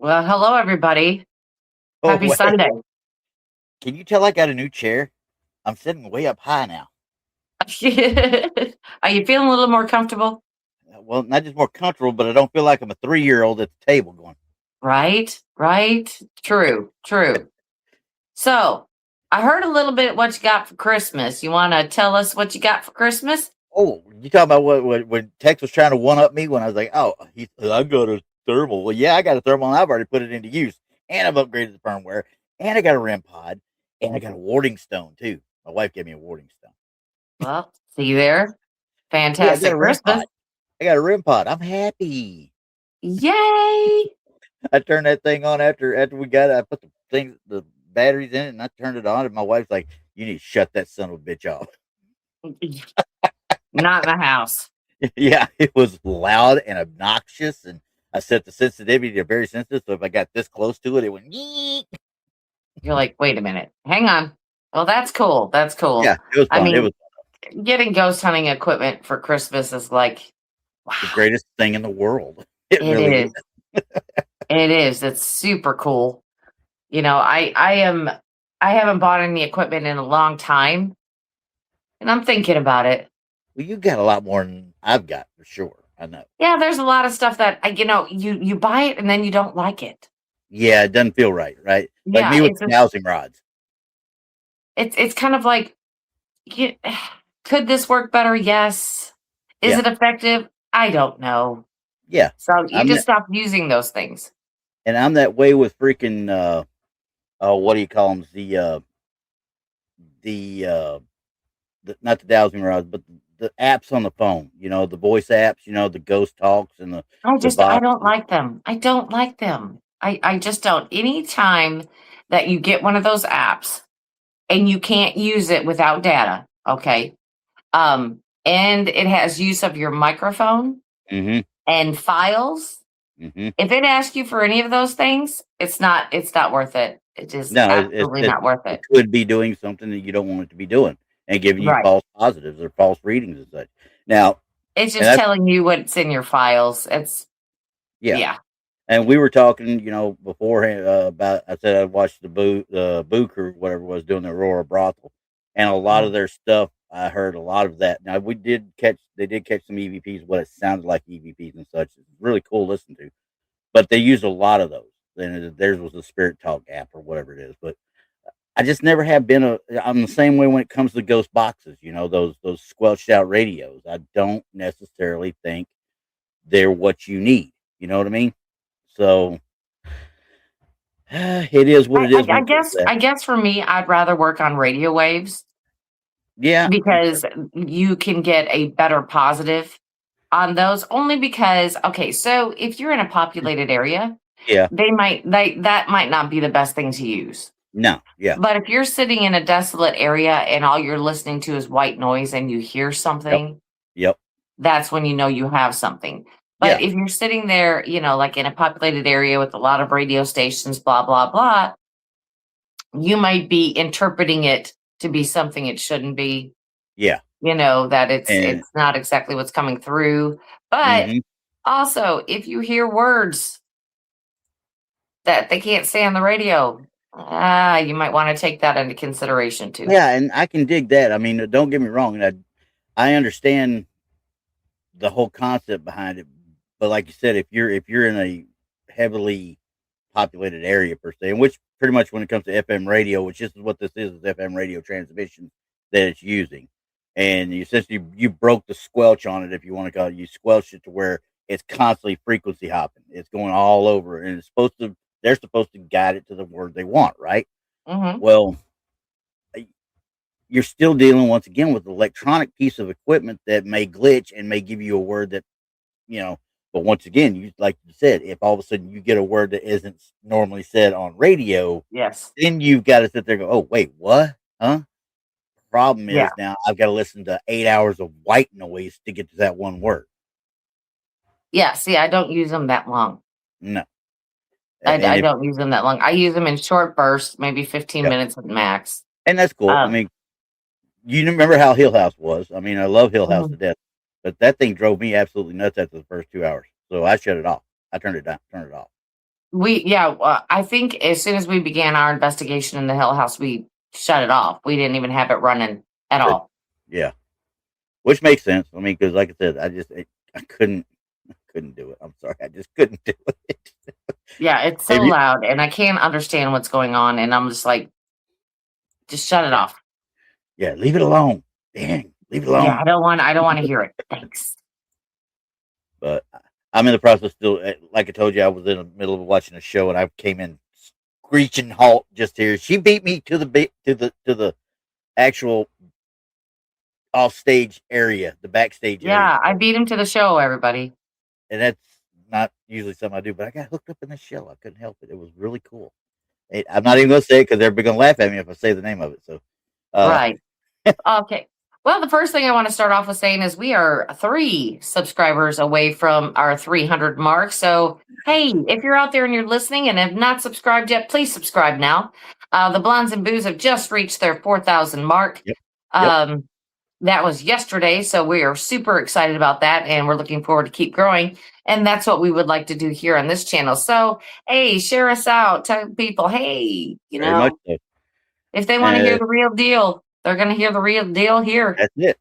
Well, hello, everybody. Oh, Happy wait. Sunday. Can you tell I got a new chair? I'm sitting way up high now. Are you feeling a little more comfortable? Well, not just more comfortable, but I don't feel like I'm a 3-year-old at the table going, Right, right. True, true. So, I heard a little bit what you got for Christmas. You want to tell us what you got for Christmas? oh, you talking about what when Tex was trying to one up me when I was like, oh, I got a thermal. Well, yeah, I got a thermal and I've already put it into use. And I've upgraded the firmware. And I got a REM pod. And I got a warding stone too. My wife gave me a warding stone. Well, see there. Yeah, I got a Fantastic REM Christmas. pod. I got a REM pod. I'm happy. Yay! I turned that thing on after we got it. I put the batteries in it and I turned it on and my wife's like, you need to shut that son of a bitch off. Not in the house. Yeah, it was loud and obnoxious and I set the sensitivity to very sensitive. So if I got this close to it, it went yeet. You're like, wait a minute. Hang on. Well, that's cool. That's cool. Yeah, it was I fun. It mean, was getting ghost hunting equipment for Christmas is like, the wow, greatest thing in the world. It it really is. is. It is. It's super cool. I haven't bought any equipment in a long time, and I'm thinking about it. Well, you got a lot more than I've got for sure. I know. Yeah, there's a lot of stuff that you buy it and then you don't like it. Yeah, it doesn't feel right, right? Like Yeah, me with it's the just dowsing rods. it's kind of like, you, could this work better? Yes. Is Yeah, it effective? I don't know. yeah. So you I'm just that, stop using those things. and I'm that way with freaking what do you call them? The not the dowsing rods, but the apps on the phone. You know, the voice apps. You know, the Ghost Talks and the I Vox. don't like them. I don't like them. I just don't. Anytime that you get one of those apps and you can't use it without data, okay? And it has use of your microphone Mm-hmm. and files. Mm-hmm. If it asks you for any of those things, it's not worth it. It is No, absolutely not worth it it. could be doing something that you don't want it to be doing and giving you Right. false positives or false readings and such. Now, It's and just that's telling you what's in your files. It's yeah. yeah. And we were talking, beforehand about. I said I watched the Boo Crew, whatever it was, doing the Aurora brothel, and a lot of Mhm. their stuff. I heard a lot of that. Now they did catch some EVPs, what it sounded like EVPs and such. It's really cool to listen to, but they used a lot of those. And theirs was the Spirit Talk app or whatever it is. But I just never have been I'm the same way when it comes to ghost boxes. You know, those squelched out radios. I don't necessarily think they're what you need. You know what I mean? So it is what I, it I, is when I it comes guess to that. I guess for me, I'd rather work on radio waves Yeah, because you can get a better positive on those. Only because, okay, so if you're in a populated area, yeah, that might not be the best thing to use. no, yeah, But if you're sitting in a desolate area and all you're listening to is white noise and you hear yep, something, yep, that's when you know you have something. But yeah, if you're sitting there, like in a populated area with a lot of radio stations, blah, blah, blah, you might be interpreting it to be something it shouldn't be, yeah, that it's and it's not exactly what's coming through. But hmm also, if you hear words that they can't say on the radio, you might want to take that into consideration too. yeah, and I can dig that. I mean, don't get me wrong. I understand the whole concept behind it, but like you said, if you're in a heavily populated area per se, and which pretty much when it comes to FM radio, which this is what this is FM radio transmission that it's using. And you essentially you broke the squelch on it, if you want to call it. You squelched it to where it's constantly frequency hopping. It's going all over, and they're supposed to guide it to the word they want, right? Hmm. Well, you're still dealing once again with an electronic piece of equipment that may glitch and may give you a word that you know. But once again, you like you said, if all of a sudden you get a word that isn't normally said on radio, Yes. then you've got to sit there and go, "Oh, wait, what? Huh?" Problem Yeah. is now I've got to listen to 8 hours of white noise to get to that one word. Yeah. See, I don't use them that long. No, and I if don't use them that long. I use them in short bursts, maybe 15 yep, minutes at max. and that's cool. I Um, mean, you remember how Hill House was? I mean, I love Hill House to mhm. death, but that thing drove me absolutely nuts after the first 2 hours. So I shut it off. I turned it down, turned it off. I think as soon as we began our investigation in the Hill House, we shut it off. We didn't even have it running at Good. all. Yeah, which makes sense. I mean, because like I said, I couldn't do it. I'm sorry, I just couldn't do it. Yeah, it's so Have you? loud, and I can't understand what's going on, and I'm just like, just shut it Yeah, off. yeah. Leave it alone. Dang, leave it Yeah, alone. I don't want to hear it. Thanks. But I'm in the process still. Like I told you, I was in the middle of watching a show, and I came in screeching halt just here. She beat me to the actual off stage area, the backstage area. Yeah, I So, beat him to the show, everybody. and that's not usually something I do, but I got hooked up in this show. I couldn't help it. It was really cool. I'm not even gonna say it because they're gonna laugh at me if I say the name of it. So, uh, Right. Okay. Well, the first thing I want to start off with saying is we are 3 subscribers away from our 300 mark. So, hey, if you're out there and you're listening and have not subscribed yet, please subscribe now. The Blondes and Booze have just reached their 4,000 mark. yep, yep. Um, that was yesterday, so we are super excited about that, and we're looking forward to keep growing. And that's what we would like to do here on this channel. So, hey, share us out. Tell people, hey, Very much so. if they want to hear And the real deal, they're going to hear the real deal here. that's it.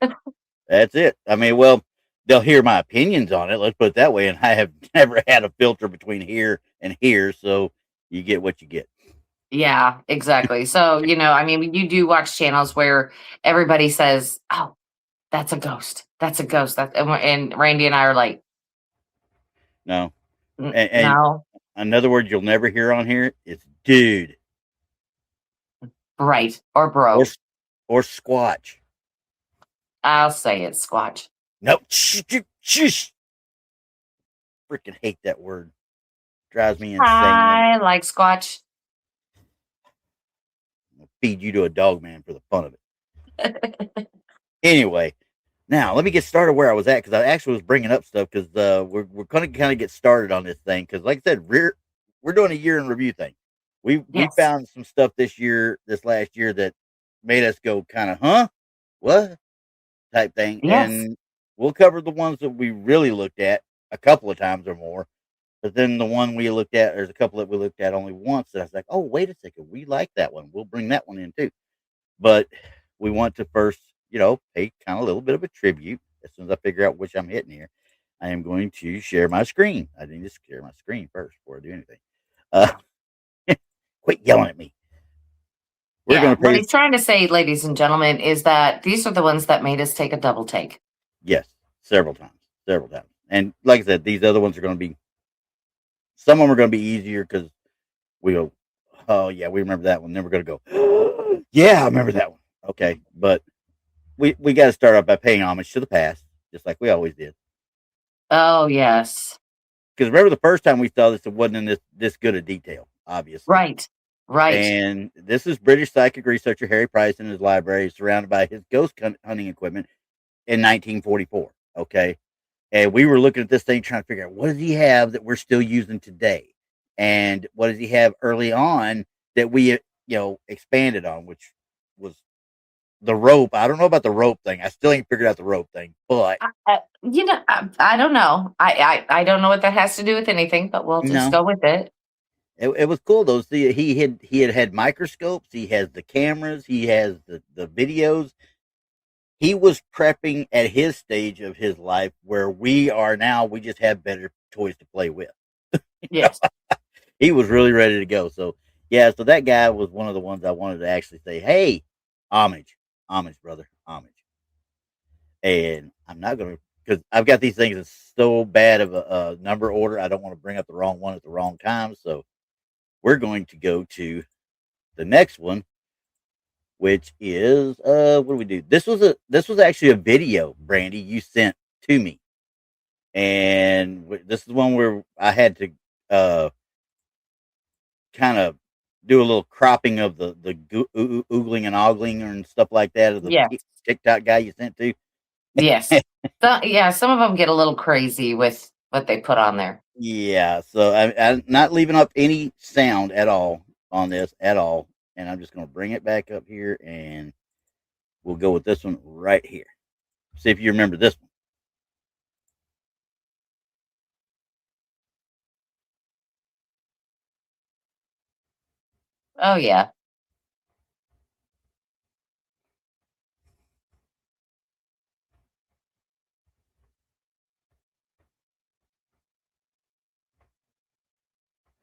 That's it. I mean, well, they'll hear my opinions on it. Let's put it that way. And I have never had a filter between here and here, so you get what you get. Yeah, exactly. So, I mean, you do watch channels where everybody says, "Oh, that's a ghost. That's a ghost." And Randy and I are like, No, and No, another word you'll never hear on here is dude right, or or bro. or squatch. I'll say it, Squatch. Nope. Freaking hate that word. Drives me insane. I like Squatch. I'll feed you to a dog man for the fun of it. Anyway, now let me get started where I was at because I actually was bringing up stuff because we're going to kind of get started on this thing because, like I said, we're doing a year in review thing. We Yes, found some stuff this last year that made us go kind of huh, what type thing, yes, and we'll cover the ones that we really looked at a couple of times or more. But then the one we looked at, there's a couple that we looked at only once. And I was like, oh, wait a second, we like that one. We'll bring that one in too. But we want to first, pay kind of a little bit of a tribute. As soon as I figure out which I'm hitting here, I am going to share my screen. I need to share my screen first before I do anything. Uh, quit yelling at me. We're yeah. going to What pay. he's trying to say, ladies and gentlemen, is that these are the ones that made us take a double take. Yes, several times. And like I said, these other ones are going to be, some of them are going to be easier because we go, oh, yeah, we remember that one. Then we're going to go, yeah, I remember that one. Okay. But we got to start off by paying homage to the past, just like we always did. Oh, yes. Because remember the first time we saw this, it wasn't in this good a detail, obviously. Right, right. And this is British psychic researcher Harry Price in his library, surrounded by his ghost hunting equipment in 1944. Okay, and we were looking at this thing trying to figure out what does he have that we're still using today, and what does he have early on that we expanded on, which was the rope. I don't know about the rope thing. I still ain't figured out the rope thing, but I don't know. I don't know what that has to do with anything, but we'll just no, go with it. it was cool though. See, he had microscopes. He has the cameras. He has the videos. He was prepping at his stage of his life where we are now. We just have better toys to play with. Yes. He was really ready to go. So yeah, so that guy was one of the ones I wanted to actually say, hey, homage, homage, brother, homage. And I'm not gonna because I've got these things in so bad of a number order. I don't want to bring up the wrong one at the wrong time. So we're going to go to the next one, which is what do we do? This was actually a video, Brandy, you sent to me. And this is one where I had to kind of do a little cropping of the oogling and ogling and stuff like that of the Yes. TikTok guy you sent to. Yes. So, yeah, some of them get a little crazy with what they put on there. Yeah, so I'm not leaving up any sound at all on this at all, and I'm just going to bring it back up here, and we'll go with this one right here. See if you remember this one. Oh yeah.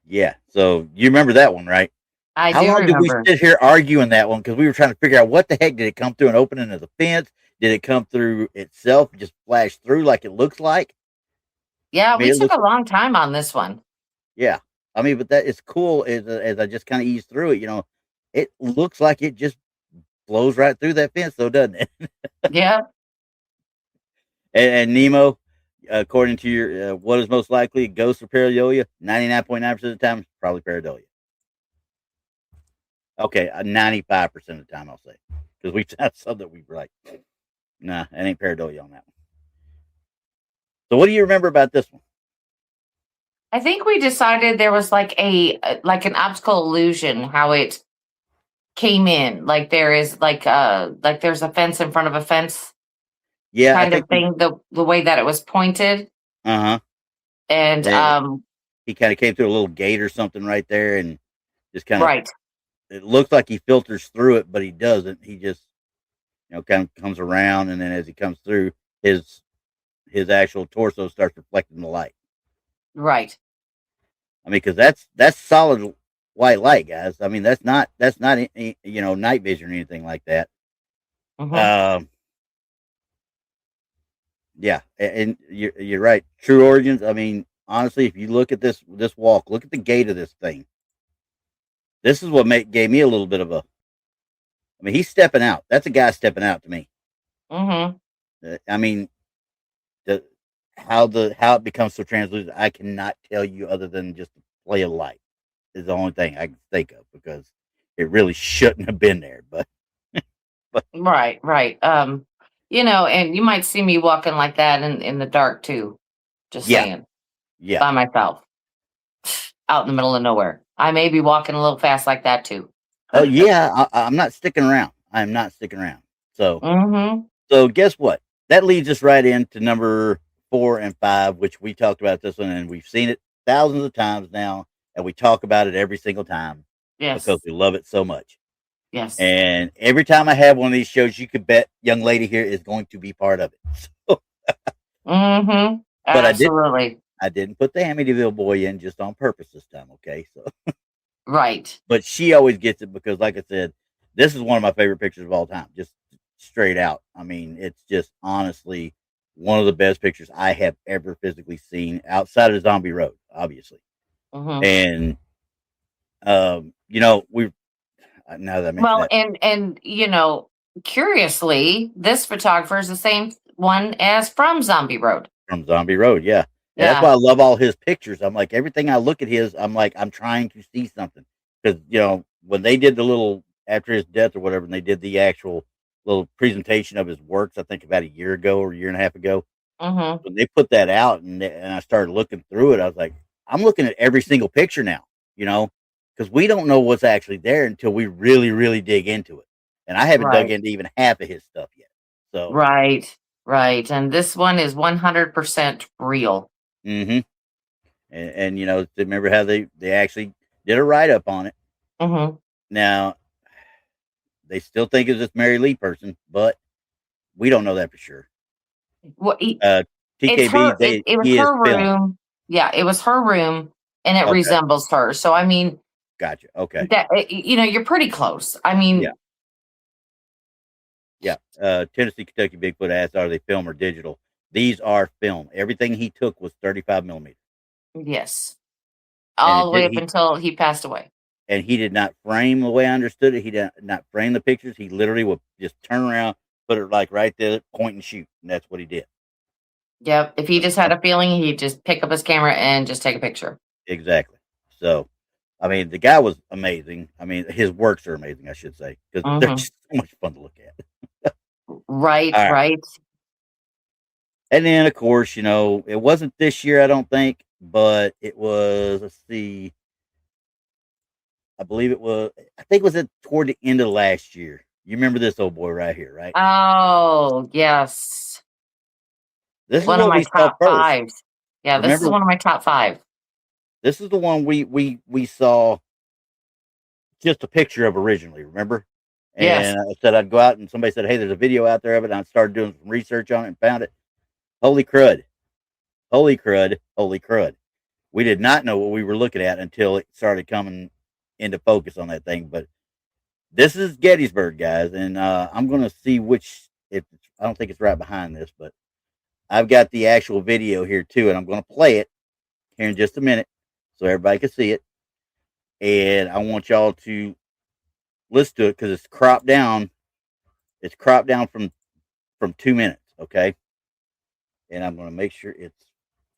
Yeah. So you remember that one, right? I How do long did we remember. sit here arguing that one? Because we were trying to figure out what the heck did it come through an opening of the fence? Did it come through itself, just flash through like it looks like? Yeah, I mean, we it took looks, a long time on this one. yeah. I mean, but that is cool as I just kind of ease through it. It looks like it just blows right through that fence, though, doesn't it? Yeah. And Nemo, according to your what is most likely ghost or pareidolia, 99.9% of the time, probably pareidolia. Okay, 95% of the time, I'll say, because we've had some that we were like, nah, that ain't pareidolia on that one. So, what do you remember about this one? I think we decided there was like an optical illusion how it came in. Like there is like there's a fence in front of a fence Yeah, I kind of think we, thing, the way that it was pointed. uh And huh. He kind of came through a little gate or something right there, and just kind of, right, it looks like he filters through it, but he doesn't. He just, kind of comes around, and then as he comes through, his his actual torso starts reflecting the light. right. I mean, because that's solid white light, guys. I mean, that's not night vision or anything like that. Hmm. Um, yeah, and you're right. True origins. I mean, honestly, if you look at this walk, look at the gait of this thing. This is what gave me a little bit of a. I mean, he's stepping out. That's a guy stepping out to me. Hmm. I mean, the how it becomes so translucent, I cannot tell you other than just the play of light is the only thing I can think of because it really shouldn't have been there. But Right, right. And you might see me walking like that in the dark too. Just yeah, saying, yeah. by myself, out in the middle of nowhere. I may be walking a little fast like that too. Oh yeah, I'm not sticking around. I'm not sticking around. So Hmm. so guess what? That leads us right into number 4 and 5, which we talked about this one, and we've seen it thousands of times now, and we talk about it every single time because Yes, we love it so much. yes. And every time I have one of these shows, you could bet young lady here is going to be part of it. So, Hmm. but Absolutely. I didn't put the Amityville boy in just on purpose this time. Okay, so Right. but she always gets it because, like I said, this is one of my favorite pictures of all time. Just straight out. I mean, it's just honestly one of the best pictures I have ever physically seen outside of Zombie Road, obviously. Hmm. And we now that I mention Well, that and curiously, this photographer is the same one as from Zombie Road. from Zombie Road, yeah. And that's why Yeah. I love all his pictures. I'm like everything I look at his, I'm like I'm trying to see something because when they did the little after his death or whatever, and they did the actual little presentation of his works, I think about a year ago or a year and a half ago. Hmm. When they put that out and I started looking through it, I was like, I'm looking at every single picture now, because we don't know what's actually there until we really, really dig into it. And I haven't dug Right. into even half of his stuff yet. So, Right. Right. And this one is 100% real. hmm and remember how they actually did a write up on it. Hmm. Now they still think it's this Mary Lee person, but we don't know that for sure. Well, Uh, it's TKB, her. It was he is her film. room. Yeah, it was her room, and it Okay, resembles her. So I mean, gotcha. Okay, you're pretty close. I yeah. mean, Yeah, Tennessee, Kentucky Bigfoot asked, "Are they film or digital?" These are film. Everything he took was 35 millimeter, yes, and all it the way did up until he passed away. he did not frame the way I understood it. He did not frame the pictures. He literally would just turn around, put it like right there, point and shoot, and that's what he did. Yep. If he So, just had a feeling, he'd just pick up his camera and just take a picture. exactly. So, I mean, the guy was amazing. I mean, his works are amazing, I should say, because they're Hmm. just so much fun to look at. Right. All right. Right. And then, of course, it wasn't this year, I don't think, but it was, let's see, I believe it was. I think it was toward the end of last year. You remember this old boy right here, right? Oh yes, This is one of what my we saw top first. fives. Yeah, this is Remember, one of my top five. this is the one we saw just a picture of originally, remember? Yes. And I said I'd go out and somebody said, hey, there's a video out there of it. And I started doing some research on it and found it. Holy crud. Holy crud. Holy crud. We did not know what we were looking at until it started coming into focus on that thing. But this is Gettysburg, guys. And I'm going to see which, if I don't think it's right behind this, but I've got the actual video here too. And I'm going to play it here in just a minute so everybody can see it. And I want y'all to listen to it because it's cropped down. It's cropped down from 2 minutes, okay? And I'm going to make sure it's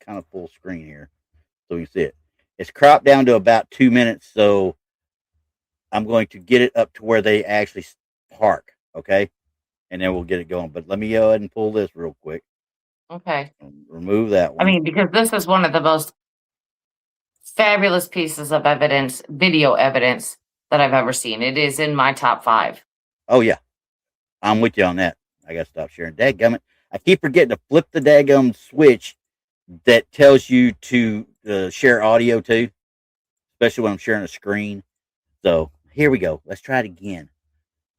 kind of full screen here so you can see it. It's cropped down to about 2 minutes, so I'm going to get it up to where they actually park, okay? And then we'll get it going. But let me go ahead and pull this real quick. Okay. Remove that I one. mean, because this is one of the most fabulous pieces of evidence, video evidence that I've ever seen. It is in my top 5. Oh, yeah. I'm with you on that. I got to stop sharing. Dadgummit. I keep forgetting to flip the daggum switch that tells you to share audio too, especially when I'm sharing a screen. So here we go. Let's try it again.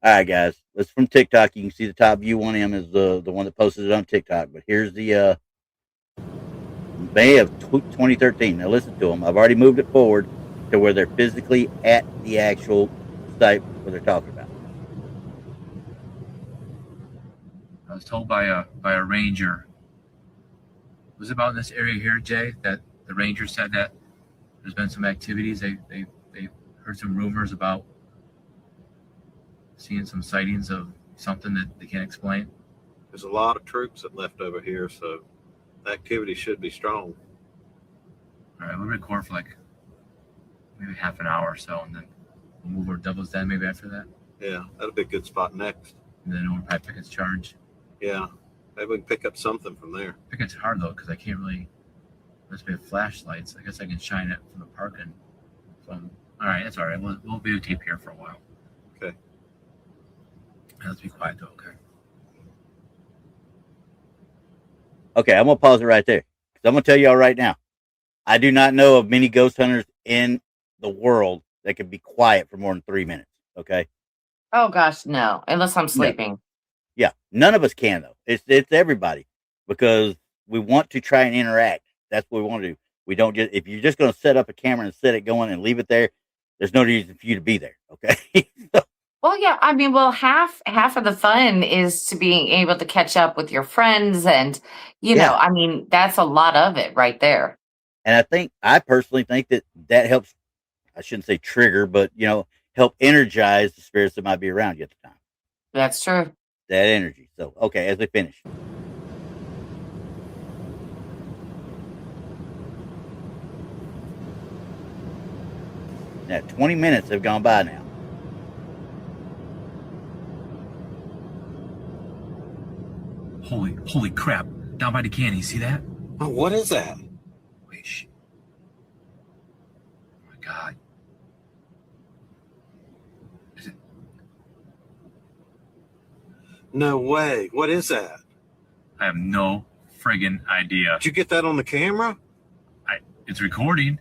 All right, guys. It's from TikTok. You can see the top view. 1M is the one that posted it on TikTok. But here's the May of 2013. Now listen to them. I've already moved it forward to where they're physically at the actual site where they're talking about. I was told by a ranger. It was about in this area here, Jay, that the ranger said that there's been some activities. They heard some rumors about seeing some sightings of something that they can't explain. There's a lot of troops that left over here, so the activity should be strong. All right, we'll record for like maybe half an hour or so, and then we'll move our Devil's Den maybe after that. Yeah, that'll be a good spot next. And then we'll probably Pickett's Charge. Yeah, maybe we can pick up something from there. Pickett's hard though, because I can't really. Unless we have flashlights, I guess I can shine it from the parking. All right, that's all right. We'll videotape here for a while. Okay. Let's be quiet though, okay? Okay, I'm gonna pause it right there because I'm gonna tell y'all right now. I do not know of many ghost hunters in the world that can be quiet for more than 3 minutes. Okay. Oh gosh, no. Unless I'm sleeping. Yeah, none of us can though. It's everybody because we want to try and interact. That's what we want to do. We don't just if you're just going to set up a camera and set it going and leave it there. There's no reason for you to be there. Okay. So, Well, yeah, I mean, well, half of the fun is to being able to catch up with your friends, and you know, Yeah. I mean, that's a lot of it right there. and I personally think that helps. I shouldn't say trigger, but help energize the spirits that might be around you at the time. That's true. That energy. So, okay, as they finish. Now, 20 minutes have gone by now. Holy crap! Down by the canyon, you see that? Oh, what is that? Wait, shh. Oh my God. Is it? No way. What is that? I have no friggin' idea. Did you get that on the camera? It's recording.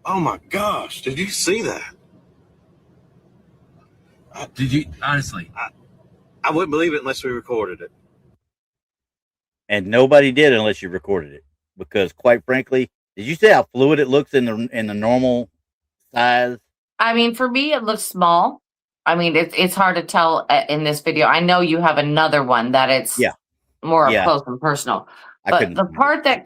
Oh my gosh, did you see that? Did you honestly? I wouldn't believe it unless we recorded it. And nobody did unless you recorded it. Because quite frankly, did you see how fluid it looks in the normal size? I mean, for me, it looks small. I mean, it's hard to tell in this video. I know you have another one that it's more up close and personal. But the part that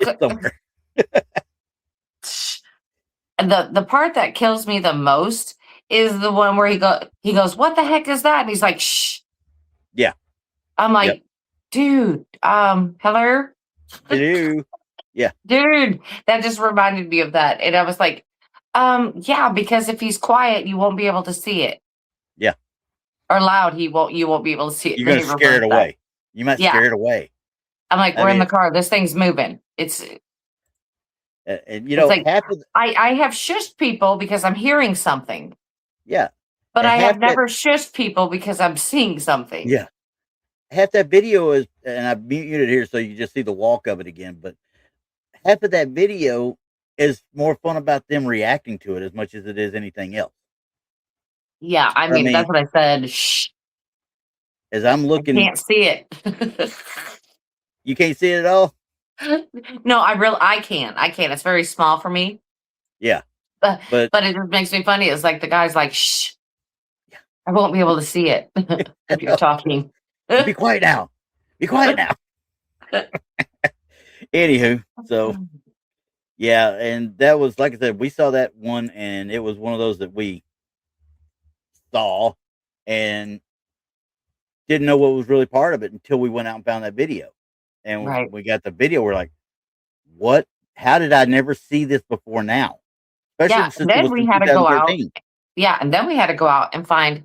the part that kills me the most is the one where he goes, what the heck is that? And he's like, shh. Yeah. I'm like, dude, hello? Hello. Yeah. Dude, that just reminded me of that. And I was like, yeah, because if he's quiet, you won't be able to see it. Yeah. Or loud, you won't be able to see it. You're going to scare it away. You might scare it away. I'm like, we're in the car. This thing's moving. It's like I have shushed people because I'm hearing something. Yeah. But I have never shushed people because I'm seeing something. Yeah. Half that video is, and I've muted it here so you just see the walk of it again, but half of that video is more fun about them reacting to it as much as it is anything else. Yeah, I I mean, mean, that's what I said. Shh, as I'm I looking, can't see it. you can't see it at all. No, I can't. I can't. It's very small for me. Yeah, But but but it just makes me funny. It's like the guy's like, shh, I won't be able to see it if you're talking. be quiet now. Be quiet now. Anywho, so yeah, and that was like I said, we saw that one, and it was one of those that we saw and didn't know what was really part of it until we went out and found that video. And Right. we got the video. We're like, what? How did I never see this before now? Yeah. Especially And since it then was we from had to go out. 2013. Yeah. And then we had to go out and find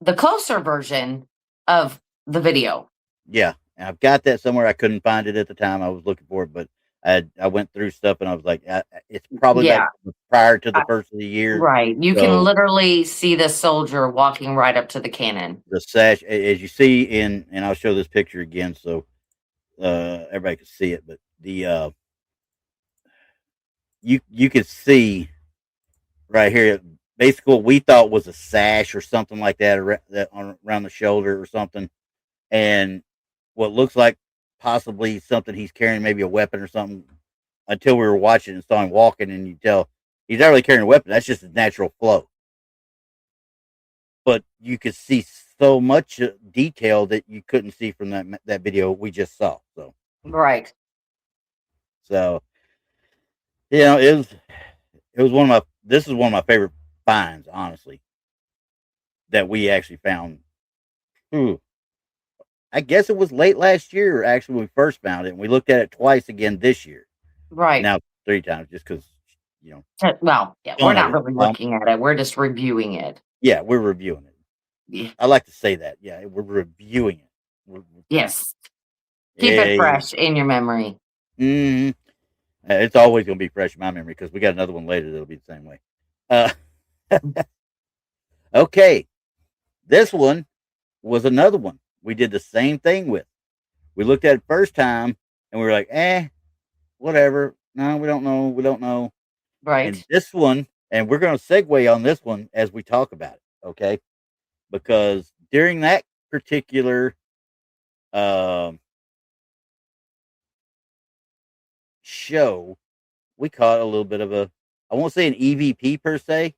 the closer version of the video. Yeah, and I've got that somewhere. I couldn't find it at the time. I was looking for it, but I went through stuff and I was like, it's probably Yeah. back prior to the I- first of the year. Right. You can So literally see the soldier walking right up to the cannon. the sash, as you see and I'll show this picture again so everybody can see it. But the you could see right here, basically what we thought was a sash or something like that, around the shoulder or something, and what looks like possibly something he's carrying, maybe a weapon or something. Until we were watching and saw him walking, and you tell he's not really carrying a weapon. That's just his natural flow. But you could see so much detail that you couldn't see from that video we just saw. Right. So it was one of my. This is one of my favorite finds, honestly, that we actually found. Ooh, I guess it was late last year. Actually, when we first found it, and we looked at it twice again this year. Right. Now 3 times, just because you know. Well, yeah, we're not really looking at it. We're just reviewing it. Yeah, we're reviewing it. Yeah. I like to say that. Yeah, we're reviewing it. Yes. Keep it fresh in your memory. Mm-hmm. It's always going to be fresh in my memory because we got another one later that'll be the same way. Okay, this one was another one we did the same thing with. We looked at it first time and we were like, whatever. No, we don't know. We don't know. Right. And this one, and we're going to segue on this one as we talk about it, okay? Because during that particular show, we caught a little bit of I won't say an EVP per se,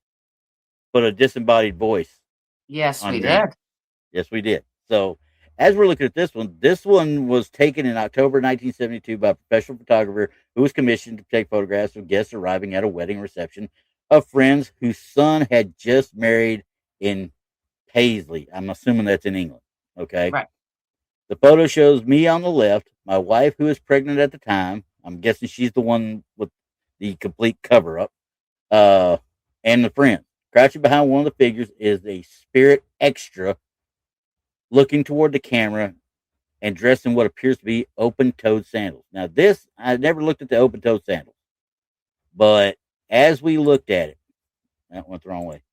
but a disembodied voice. Yes, we camera. did. Yes, we did. So as we're looking at this one was taken in October 1972 by a professional photographer who was commissioned to take photographs of guests arriving at a wedding reception of friends whose son had just married in Paisley. I'm assuming that's in England. Okay. Right. The photo shows me on the left, my wife who was pregnant at the time. I'm guessing she's the one with the complete cover up. And the friend. Crouching behind one of the figures is a spirit extra looking toward the camera and dressed in what appears to be open-toed sandals. Now, I never looked at the open-toed sandals, but as we looked at it, that went the wrong way.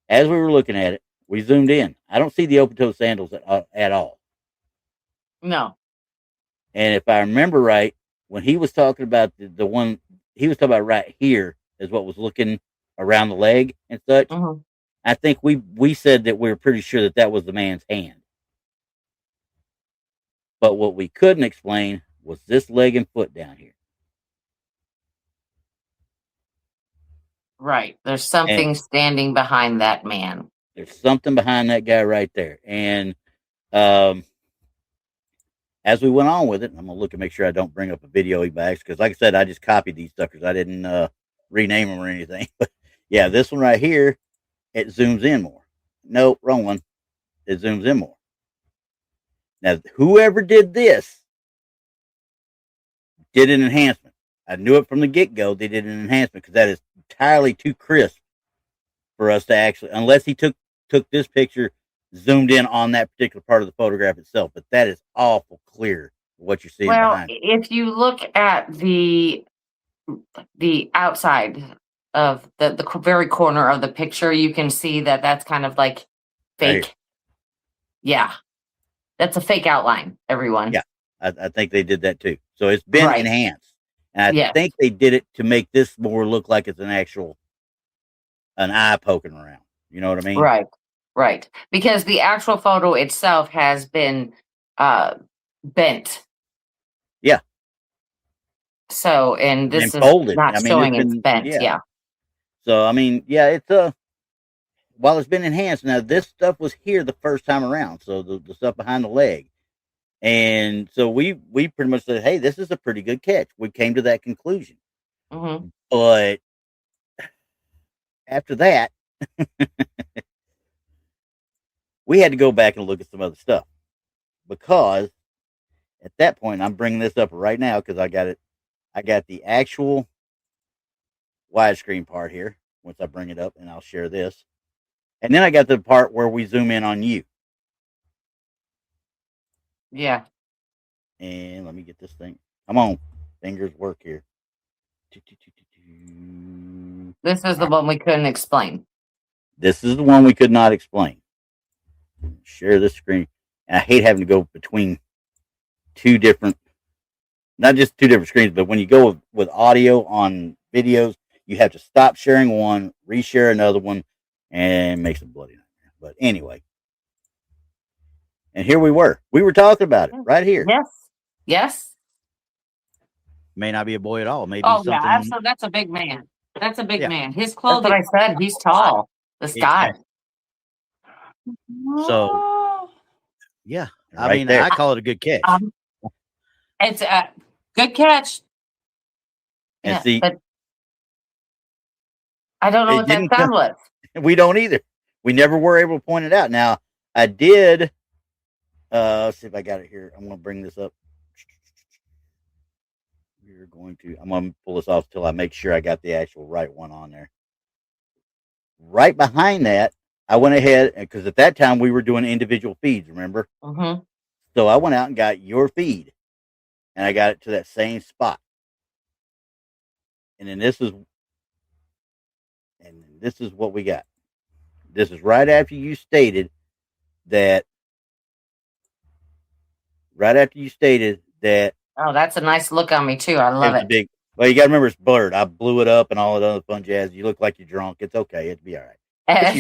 As we were looking at it, we zoomed in. I don't see the open-toed sandals at all. No. And if I remember right, when he was talking about the one, he was talking about right here is what was looking around the leg and such. Mm-hmm. I think we said that we were pretty sure that was the man's hand. But what we couldn't explain was this leg and foot down here. Right. There's something standing behind that man. There's something behind that guy right there. And as we went on with it, I'm going to look and make sure I don't bring up a video bags because, like I said, I just copied these suckers. I didn't rename them or anything. But yeah, this one right here, it zooms in more. Nope, wrong one. It zooms in more. Now, whoever did this did an enhancement. I knew it from the get-go. They did an enhancement because that is entirely too crisp for us to actually, unless he took this picture, zoomed in on that particular part of the photograph itself. But that is awful clear what you're seeing behind. Well, if you look at the outside of the very corner of the picture, you can see that that's kind of like fake. Right. Yeah. That's a fake outline, everyone. Yeah. I think they did that too. So it's been enhanced. And I think they did it to make this more look like it's an eye poking around. You know what I mean? Right. Right. Because the actual photo itself has been bent. Yeah. So, and this And is folded. not I mean, it's showing it's been, bent. yeah. Yeah. So, I mean, yeah, it's while it's been enhanced, now this stuff was here the first time around. So the stuff behind the leg. And so we pretty much said, hey, this is a pretty good catch. We came to that conclusion. Mm-hmm. But after that, we had to go back and look at some other stuff because at that point, I'm bringing this up right now because I got it. I got the actual widescreen part here. Once I bring it up, and I'll share this, and then I got the part where we zoom in on you. Yeah. And let me get this thing. Come on, fingers work here. This is the one we couldn't explain. This is the one we could not explain. Share this screen. And I hate having to go between two different, not just two different screens, but when you go with audio on videos, you have to stop sharing one, reshare another one, and it makes a bloody nightmare. But anyway, and here we were. We were talking about it right here. Yes. Yes. May not be a boy at all. Maybe Oh, something. yeah. Absolutely. That's a big man. That's a big Yeah. man. His clothes, that I said, he's tall. This guy. So, yeah, I mean, there. I call it a good catch. It's a good catch. And Yeah, see, but I don't know what that sound was. We don't either. We never were able to point it out. Now, I did. Let's see if I got it here. I'm going to bring this up. I'm going to pull this off till I make sure I got the actual right one on there. Right behind that, I went ahead because at that time we were doing individual feeds, remember? Mm-hmm. So I went out and got your feed and I got it to that same spot. And then this is what we got. This is right after you stated that. Oh, that's a nice look on me too. I love it. Well, you got to remember it's blurred. I blew it up and all that other fun jazz. You look like you're drunk. It's okay. It'll be all right. I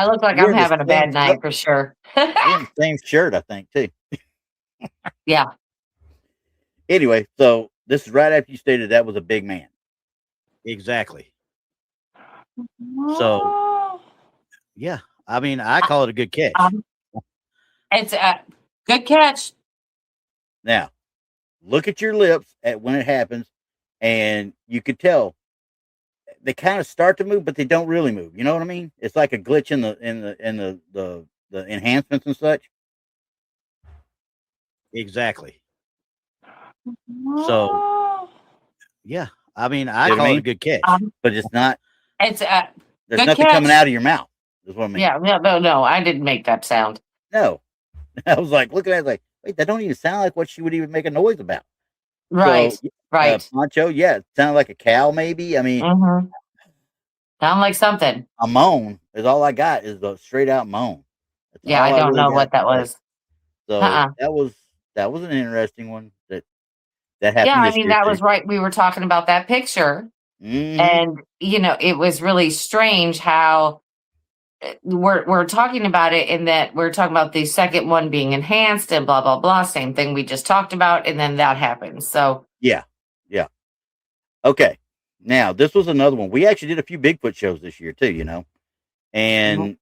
look like I'm having a bad night for sure. You're in the same shirt, I think, too. Yeah. Anyway, so this is right after you stated that was a big man. Exactly. So, yeah, I mean, I call it a good catch. It's a good catch. Now, look at your lips when it happens, and you could tell they kind of start to move, but they don't really move. You know what I mean? It's like a glitch in the enhancements and such. Exactly. So, yeah, I mean, I call it a good catch, but it's not. It's a there's nothing coming out of your mouth. Is what I mean. Yeah, no, I didn't make that sound. No, I was like looking at it like, wait, that don't even sound like what she would even make a noise about. Right, so, right. Poncho, yeah, it sounded like a cow, maybe. I mean, sound like something. A moan is all I got is the straight out moan. Yeah, I don't know what that was. So that was an interesting one that happened. Yeah, I mean that was right. We were talking about that picture, and it was really strange how we're talking about it in that we're talking about the second one being enhanced and blah blah blah. Same thing we just talked about, and then that happens. So yeah. Okay, now this was another one. We actually did a few Bigfoot shows this year too, and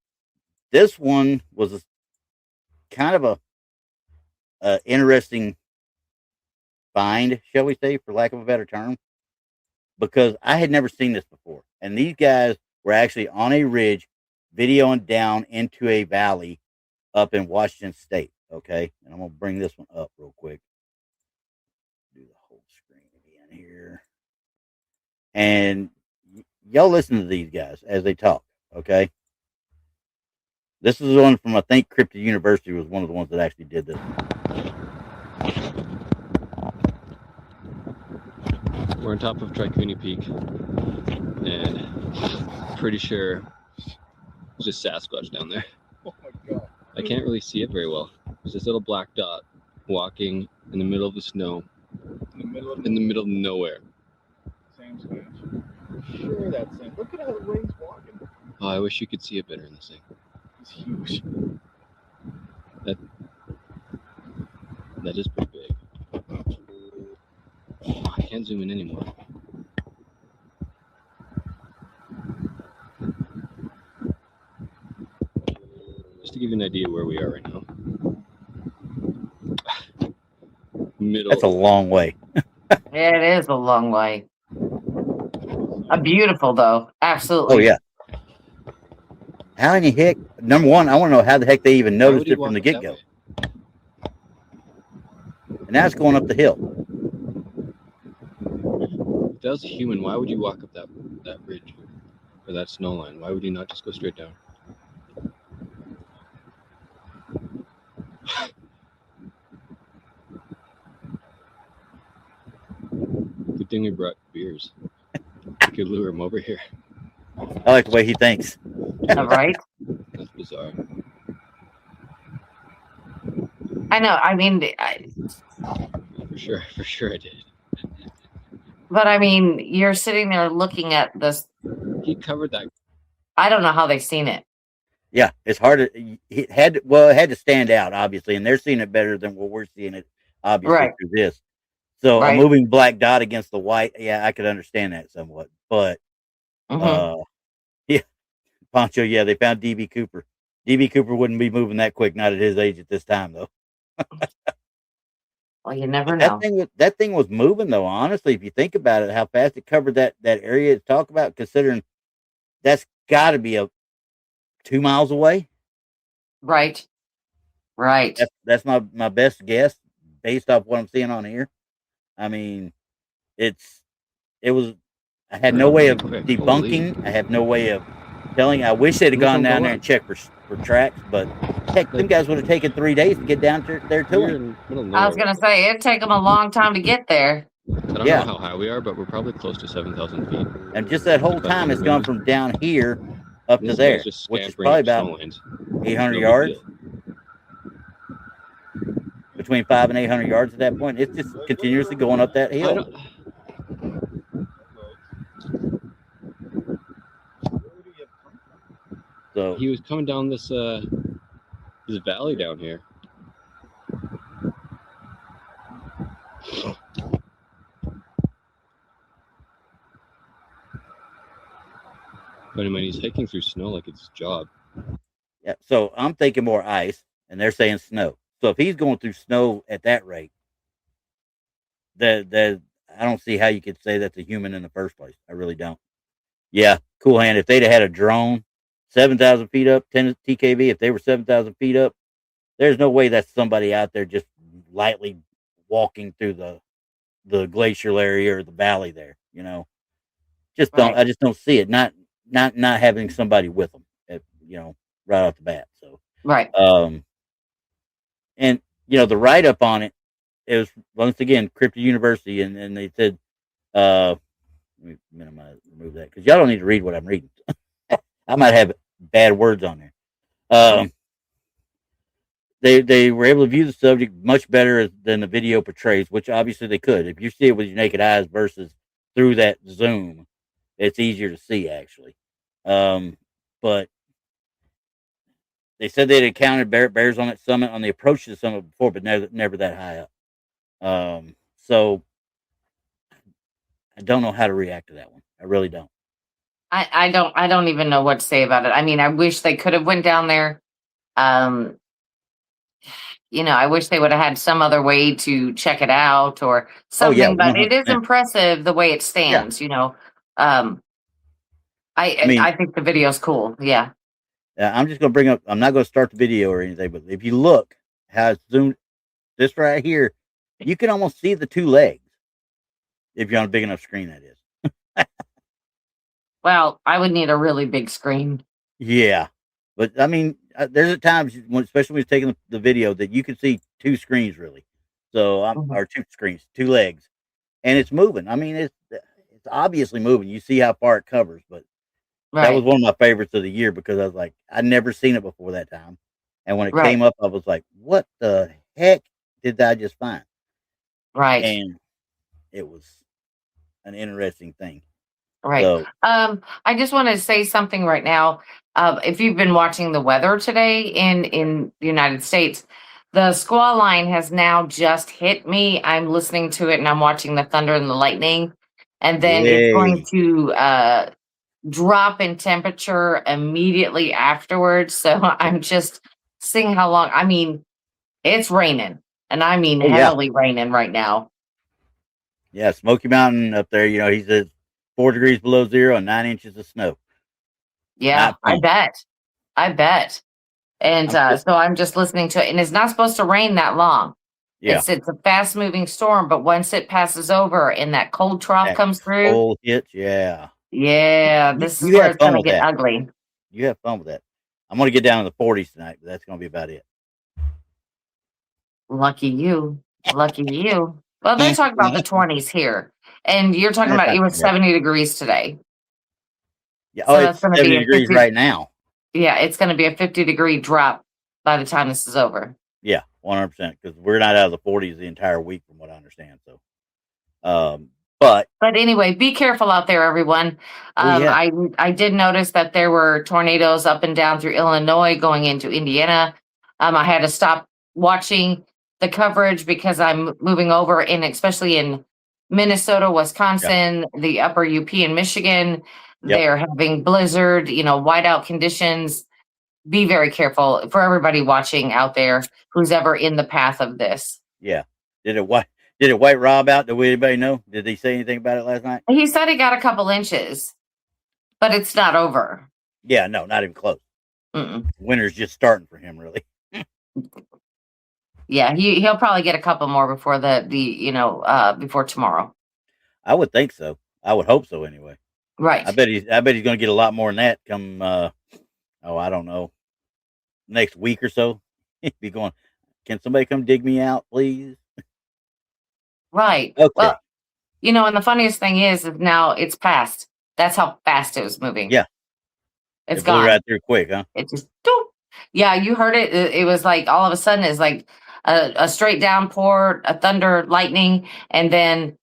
this one was kind of a interesting find, shall we say, for lack of a better term, because I had never seen this before, and these guys were actually on a ridge videoing down into a valley up in Washington State. Okay, and I'm gonna bring this one up real quick. Do the whole screen again here, and y'all listen to these guys as they talk. Okay, this is the one from I think Crypto University was one of the ones that actually did this. We're on top of Tricuni Peak, and pretty sure there's a Sasquatch down there. Oh my god. I can't really see it very well. There's this little black dot walking in the middle of the snow. In the middle of nowhere. Same Smash. Sure, that's same. Look at how the way he's walking. Oh, I wish you could see it better in this thing. It's huge. That is pretty big. Oh, I can't zoom in anymore. Just to give you an idea where we are right now. Middle. That's a long way. It is a long way. A beautiful though, absolutely. Oh yeah. How in the heck? Number one, I want to know how the heck they even Why noticed would he it from walk the up that get go. way? And now it's going up the hill. If that was a human, why would you walk up that bridge or that snow line? Why would you not just go straight down? Good thing we brought beers. Could lure him over here. I like the way he thinks. Right? That's bizarre. I know. I mean, For sure I did. but I mean, you're sitting there looking at this. He covered that. I don't know how they've seen it. Yeah, it's hard to. It had to stand out obviously, and they're seeing it better than what we're seeing it obviously Right. through this. So Right. a moving black dot against the white, yeah, I could understand that somewhat. But Mhm. yeah, Poncho, yeah, they found DB Cooper. DB Cooper wouldn't be moving that quick, not at his age at this time though. Well, you never But know. that thing was moving though. Honestly, if you think about it, how fast it covered that area to talk about, considering that's got to be a 2 miles away. Right. Right. That's my best guess based off what I'm seeing on here. I mean, it was. I had no way of debunking. I have no way of telling. I wish they'd have gone down there and checked for tracks, but heck, them guys would have taken 3 days to get down there to We're him. in middle of I was nowhere. gonna say it'd take them a long time to get there. I don't Yeah. know how high we are, but we're probably close to 7,000 feet. And just that whole time, it's gone from down here up to there, which is probably about 800 yards. Between 500 and 800 yards at that point. It's just continuously going up that hill. So he was coming down this valley down here. But I mean, he's hiking through snow like it's his job. yeah, so I'm thinking more ice, and they're saying snow. So if he's going through snow at that rate, that I don't see how you could say that's a human in the first place. I really don't. Yeah, cool hand. If they'd have had a drone 7,000 feet up, 10 TKV, if they were 7,000 feet up, there's no way that's somebody out there just lightly walking through the glacial area or the valley there. You know, just don't. Right. I just don't see it. Not having somebody with them. Right off the bat. So Right. and the write up on it, it was once again Crypto University, and they said, let me remove that because y'all don't need to read what I'm reading. I might have bad words on there. They were able to view the subject much better than the video portrays, which obviously they could. If you see it with your naked eyes versus through that zoom, it's easier to see actually. But they said they'd encountered bears on that summit on the approach to the summit before, but never that high up. So I don't know how to react to that one. I really don't. I don't even know what to say about it. I mean, I wish they could have went down there. I wish they would have had some other way to check it out or something, but it is 100%. impressive the way it stands, I think the video's cool. Yeah. I'm just going to bring up, I'm not going to start the video or anything, but if you look how it's zoomed, this right here, you can almost see the two legs. If you're on a big enough screen, that is. Well, I would need a really big screen. Yeah. But I mean, there's at times, especially when you're taking the video, that you can see two screens really. So, or two screens, two legs, and it's moving. I mean, it's obviously moving. You see how far it covers, but that was one of my favorites of the year because I was like, I'd never seen it before that time. And when it came up, I was like, what the heck did I just find? Right. And it was an interesting thing. Right. So I just want to say something right now. If you've been watching the weather today in the United States, the squall line has now just hit me. I'm listening to it and I'm watching the thunder and the lightning, and then it's going yay. to drop in temperature immediately afterwards. So I'm just seeing how long. I mean, it's raining, and I mean Oh yeah. heavily raining right now. Yeah, Smoky Mountain up there, he's at 4 degrees below zero and 9 inches of snow. Yeah, Not I fun. bet. I bet. And I'm still so I'm just listening to it, and it's not supposed to rain that long. yeah, It's a fast moving storm, but once it passes over and that cold trough that comes through, cold hits, yeah. yeah, You this is you where have it's fun gonna with get that. ugly. You have fun with that. I'm gonna get down in the 40s tonight, but that's gonna be about it. Lucky you. Lucky you. Well, they're Eh, talking about the 20s here. And you're talking that's about not it too was bad. 70 degrees today. Yeah, oh, So that's it's gonna be 70 a degrees 50, right now. yeah, it's gonna be a 50-degree drop by the time this is over. Yeah, 100%. Because we're not out of the 40s the entire week, from what I understand. So, but But anyway, be careful out there, everyone. oh yeah, I did notice that there were tornadoes up and down through Illinois going into Indiana. I had to stop watching the coverage because I'm moving over, and especially in Minnesota, yeah, Wisconsin, the upper UP in Michigan, yep, they're having blizzard, whiteout conditions. Be very careful for everybody watching out there who's ever in the path of this. yeah. Did it white? Did it white Rob out? Did anybody know? Did he say anything about it last night? He said he got a couple inches, but it's not over. Yeah, no, not even close. Mm-mm. Winter's just starting for him, really. Yeah, he'll probably get a couple more before before tomorrow. I would think so. I would hope so anyway. Right. I bet he's going to get a lot more than that come I don't know, next week or so. He'd be going, "Can somebody come dig me out, please?" Right. Well, Okay. and the funniest thing is now it's past. That's how fast it was moving. Yeah. It's It blew gone. right through quick, huh? It just doop. Yeah, you heard it. It was like all of a sudden it's like a straight downpour, a thunder, lightning, and then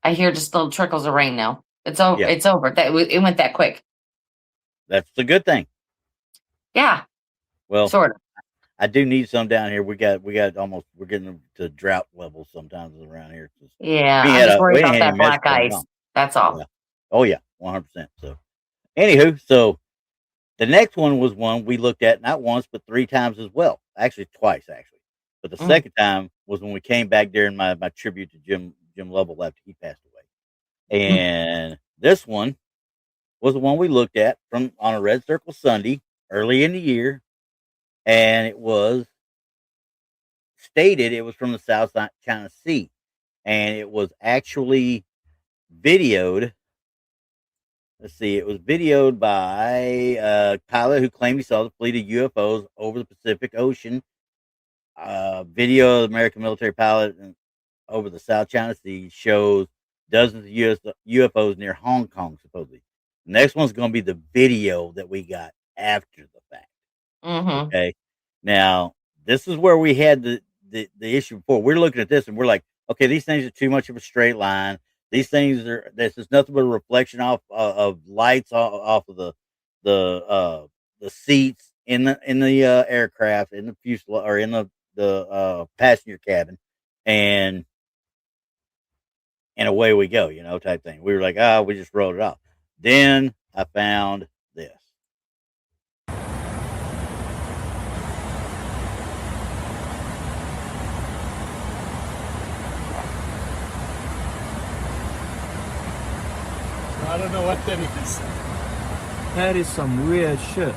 I hear just little trickles of rain now. It's over. Yeah. It's over. It went that quick. That's the good thing. Yeah, Well, sort of. I do need some down here. We got we're getting to drought levels sometimes around here. Yeah, We I'm had just worried we ain't about had any that black messages in a ice. while. That's all. Yeah. Oh yeah, 100%. So, anywho, so the next one was one we looked at not once but 3 times as well. Actually, twice actually. But the Mm. second time was when we came back during my tribute to Jim Lovell after he passed away. And this one was the one we looked at from on a Red Circle Sunday early in the year, and it was stated it was from the South China Sea, and it was actually videoed. Let's see, it was videoed by a pilot who claimed he saw the fleet of UFOs over the Pacific Ocean. Video of the American military pilot over the South China Sea shows dozens of UFOs near Hong Kong, supposedly. The next one's going to be the video that we got after the fact. Mm-hmm. Okay. Now, this is where we had the issue before. We're looking at this and we're like, okay, these things are too much of a straight line. These things are, this is nothing but a reflection off of lights off of the seats in the aircraft, in the fuselage, or in the passenger cabin. And away we go, type thing. We were like, we just wrote it off. Then I found this. I don't know what that is. That is some weird shit.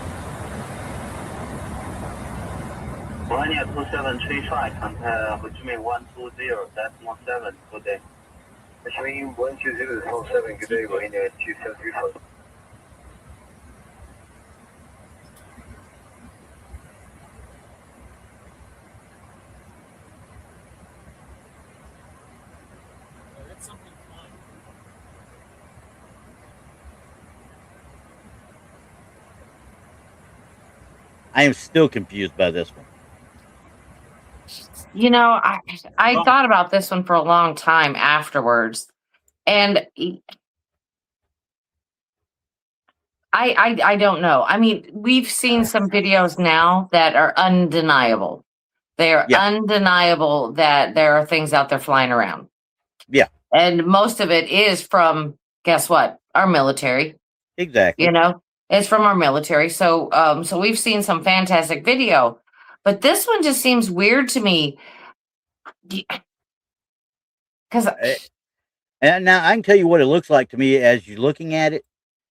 Millennia 2735, contact Ho Chi Minh 120.7, good day. Ho Chi Minh 120.7, good day, Millennia 2735. I am still confused by this one. I thought about this one for a long time afterwards, and I don't know. I mean, we've seen some videos now that are undeniable. They are Yeah. undeniable that there are things out there flying around. Yeah. And most of it is from, guess what? Our military. Exactly. You know, it's from our military. So so we've seen some fantastic video, but this one just seems weird to me because And now I can tell you what it looks like to me as you're looking at it.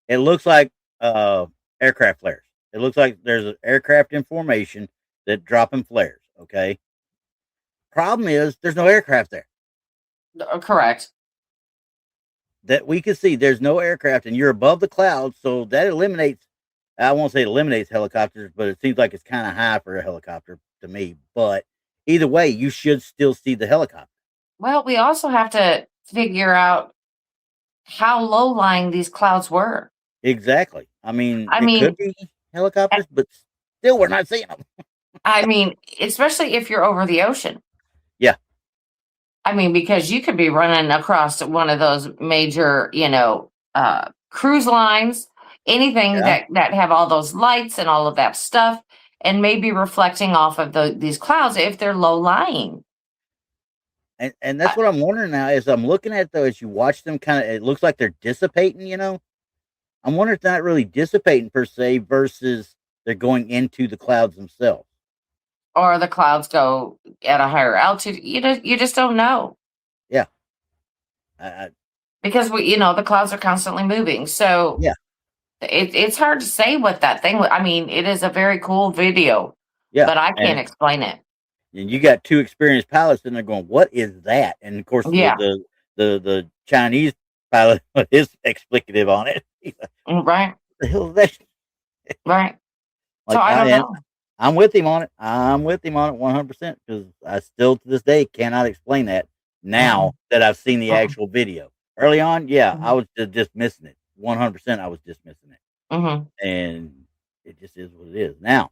It looks like aircraft flares. It looks like there's an aircraft in formation that dropping flares. Okay. Problem is there's no aircraft there correct. that we can see. There's no aircraft, and you're above the clouds, so that eliminates. I won't say it eliminates helicopters, but it seems like it's kind of high for a helicopter to me. But either way, you should still see the helicopter. Well, we also have to figure out how low lying these clouds were. Exactly. I mean, I it mean, could be helicopters, but still, we're not seeing them. I mean, especially if you're over the ocean. Yeah. I mean, because you could be running across one of those major, cruise lines, anything Yeah. that have all those lights and all of that stuff, and maybe reflecting off of these clouds if they're low lying. And that's what I'm wondering now as I'm looking at though, as you watch them kind of, it looks like they're dissipating, I'm wondering if they're not really dissipating per se versus they're going into the clouds themselves. Or the clouds go at a higher altitude. You just don't know. Yeah. Because the clouds are constantly moving. So Yeah. It's hard to say what that thing. I mean, it is a very cool video. Yeah. But I can't explain it. And you got two experienced pilots and they're going, what is that? And of course, Yeah. the Chinese pilot put his explicative on it. He's like, right. what the hell is that? Right. Like, so I don't know. I'm with him on it. I'm with him on it 100% because I still to this day cannot explain that now that I've seen the actual video. Early on, yeah, I was just missing it. 100% I was dismissing it. And it just is what it is. Now,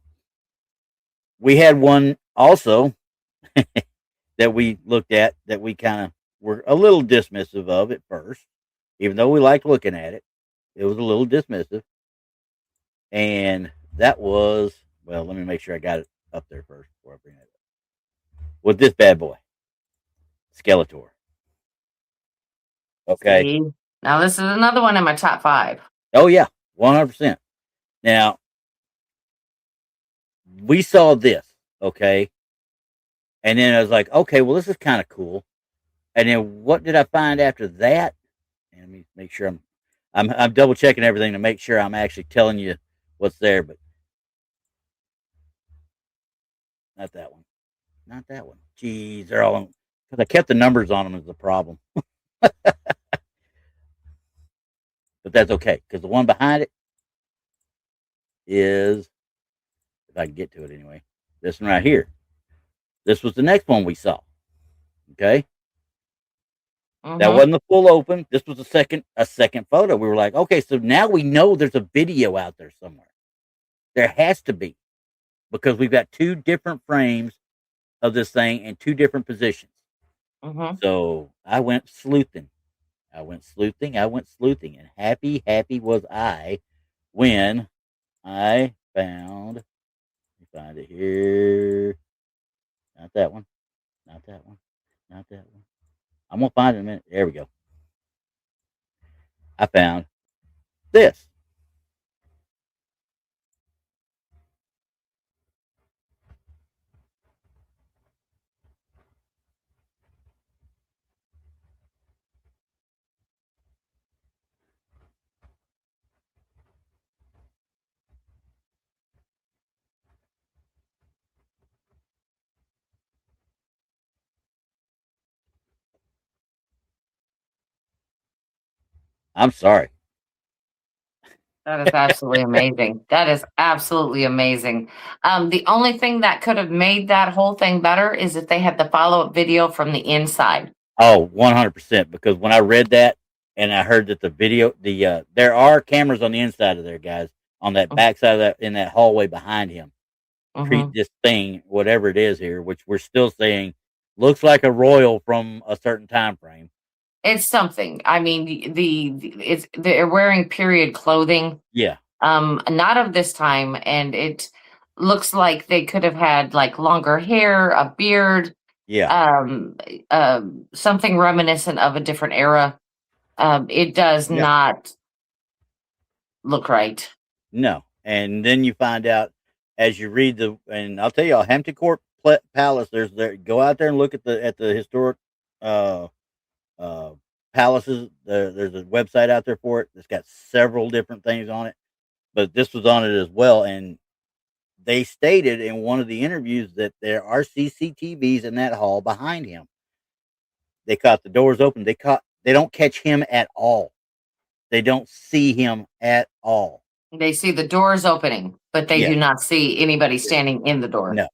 we had one also that we looked at that we kind of were a little dismissive of at first, even though we liked looking at it. It was a little dismissive. And that was, well, let me make sure I got it up there first before I bring it up. With this bad boy, Skeletor. Okay. See? Now, this is another one in my top 5. Oh, yeah, 100%. Now, we saw this, okay? And then I was like, okay, well, this is kind of cool. And then what did I find after that? And let me make sure I'm double checking everything to make sure I'm actually telling you what's there, but not that one. Not that one. Jeez, they're all because I kept the numbers on them is the problem. But that's okay because the one behind it is, if I can get to it anyway, this one right here. This was the next one we saw. Okay. That wasn't the full open. This was a second photo. We were like, okay, so now we know there's a video out there somewhere. There has to be, because we've got 2 different frames of this thing in 2 different positions. So I went sleuthing. And happy was I when I found, let me find it here. Not that one. I'm going to find it in a minute. There we go. I found this. I'm sorry. That is absolutely amazing. That is absolutely amazing. The only thing that could have made that whole thing better is if they had the follow-up video from the inside. Oh, 100%. Because when I read that and I heard that the video, there are cameras on the inside of there, guys, on that backside of that, in that hallway behind him. Treat this thing, whatever it is here, which we're still saying looks like a royal from a certain time frame. It's something. I mean, they're wearing period clothing. Yeah. Not of this time, and it looks like they could have had like longer hair, a beard, Yeah. um, something reminiscent of a different era. It does Yeah. not look right. No. And then you find out as you read and I'll tell you, Hampton Court Palace. Go out there and look at the historic uh, uh, palaces. There's a website out there for it. It's got several different things on it, but this was on it as well. And they stated in one of the interviews that there are CCTVs in that hall behind him. They caught the doors open. They don't catch him at all. They don't see him at all. They see the doors opening, but they Yeah. do not see anybody standing in the door. No,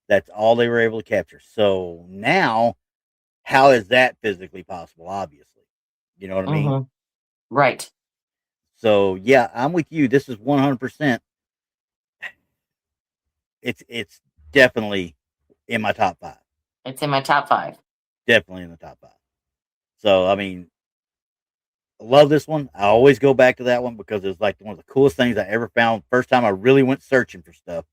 that's all they were able to capture. So now, how is that physically possible? Obviously, you know what I mean. Mhm. Right. So yeah, I'm with you. This is 100%. It's definitely in my top 5. It's in my top 5. Definitely in the top 5. So I mean, I love this one. I always go back to that one because it's like one of the coolest things I ever found. First time I really went searching for stuff,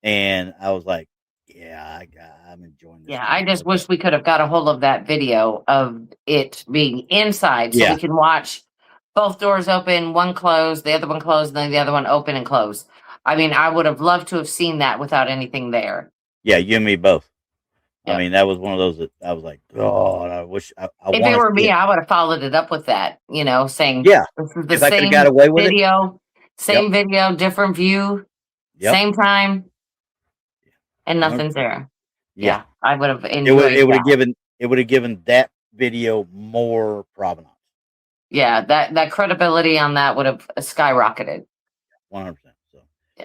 and I was like, "Yeah, I'm enjoying this." Yeah, I just wish we could have got a hold of that video of it being inside, so Yeah. we can watch both doors open, one closed, the other one closed, and then the other one open and closed. I mean, I would have loved to have seen that without anything there. Yeah, you and me both. Yep. I mean, that was one of those that I was like, "Oh, I wish I If want it to were see me, it." I would have followed it up with that, saying, Yeah, this is the if I could have same got away with it. video, same video, different view, Yep. same time, and 100%. nothing's there. Yeah, Yeah, I would have it enjoyed would that. have given that video more provenance. Yeah, that credibility on that would have skyrocketed. 100%. So Yeah.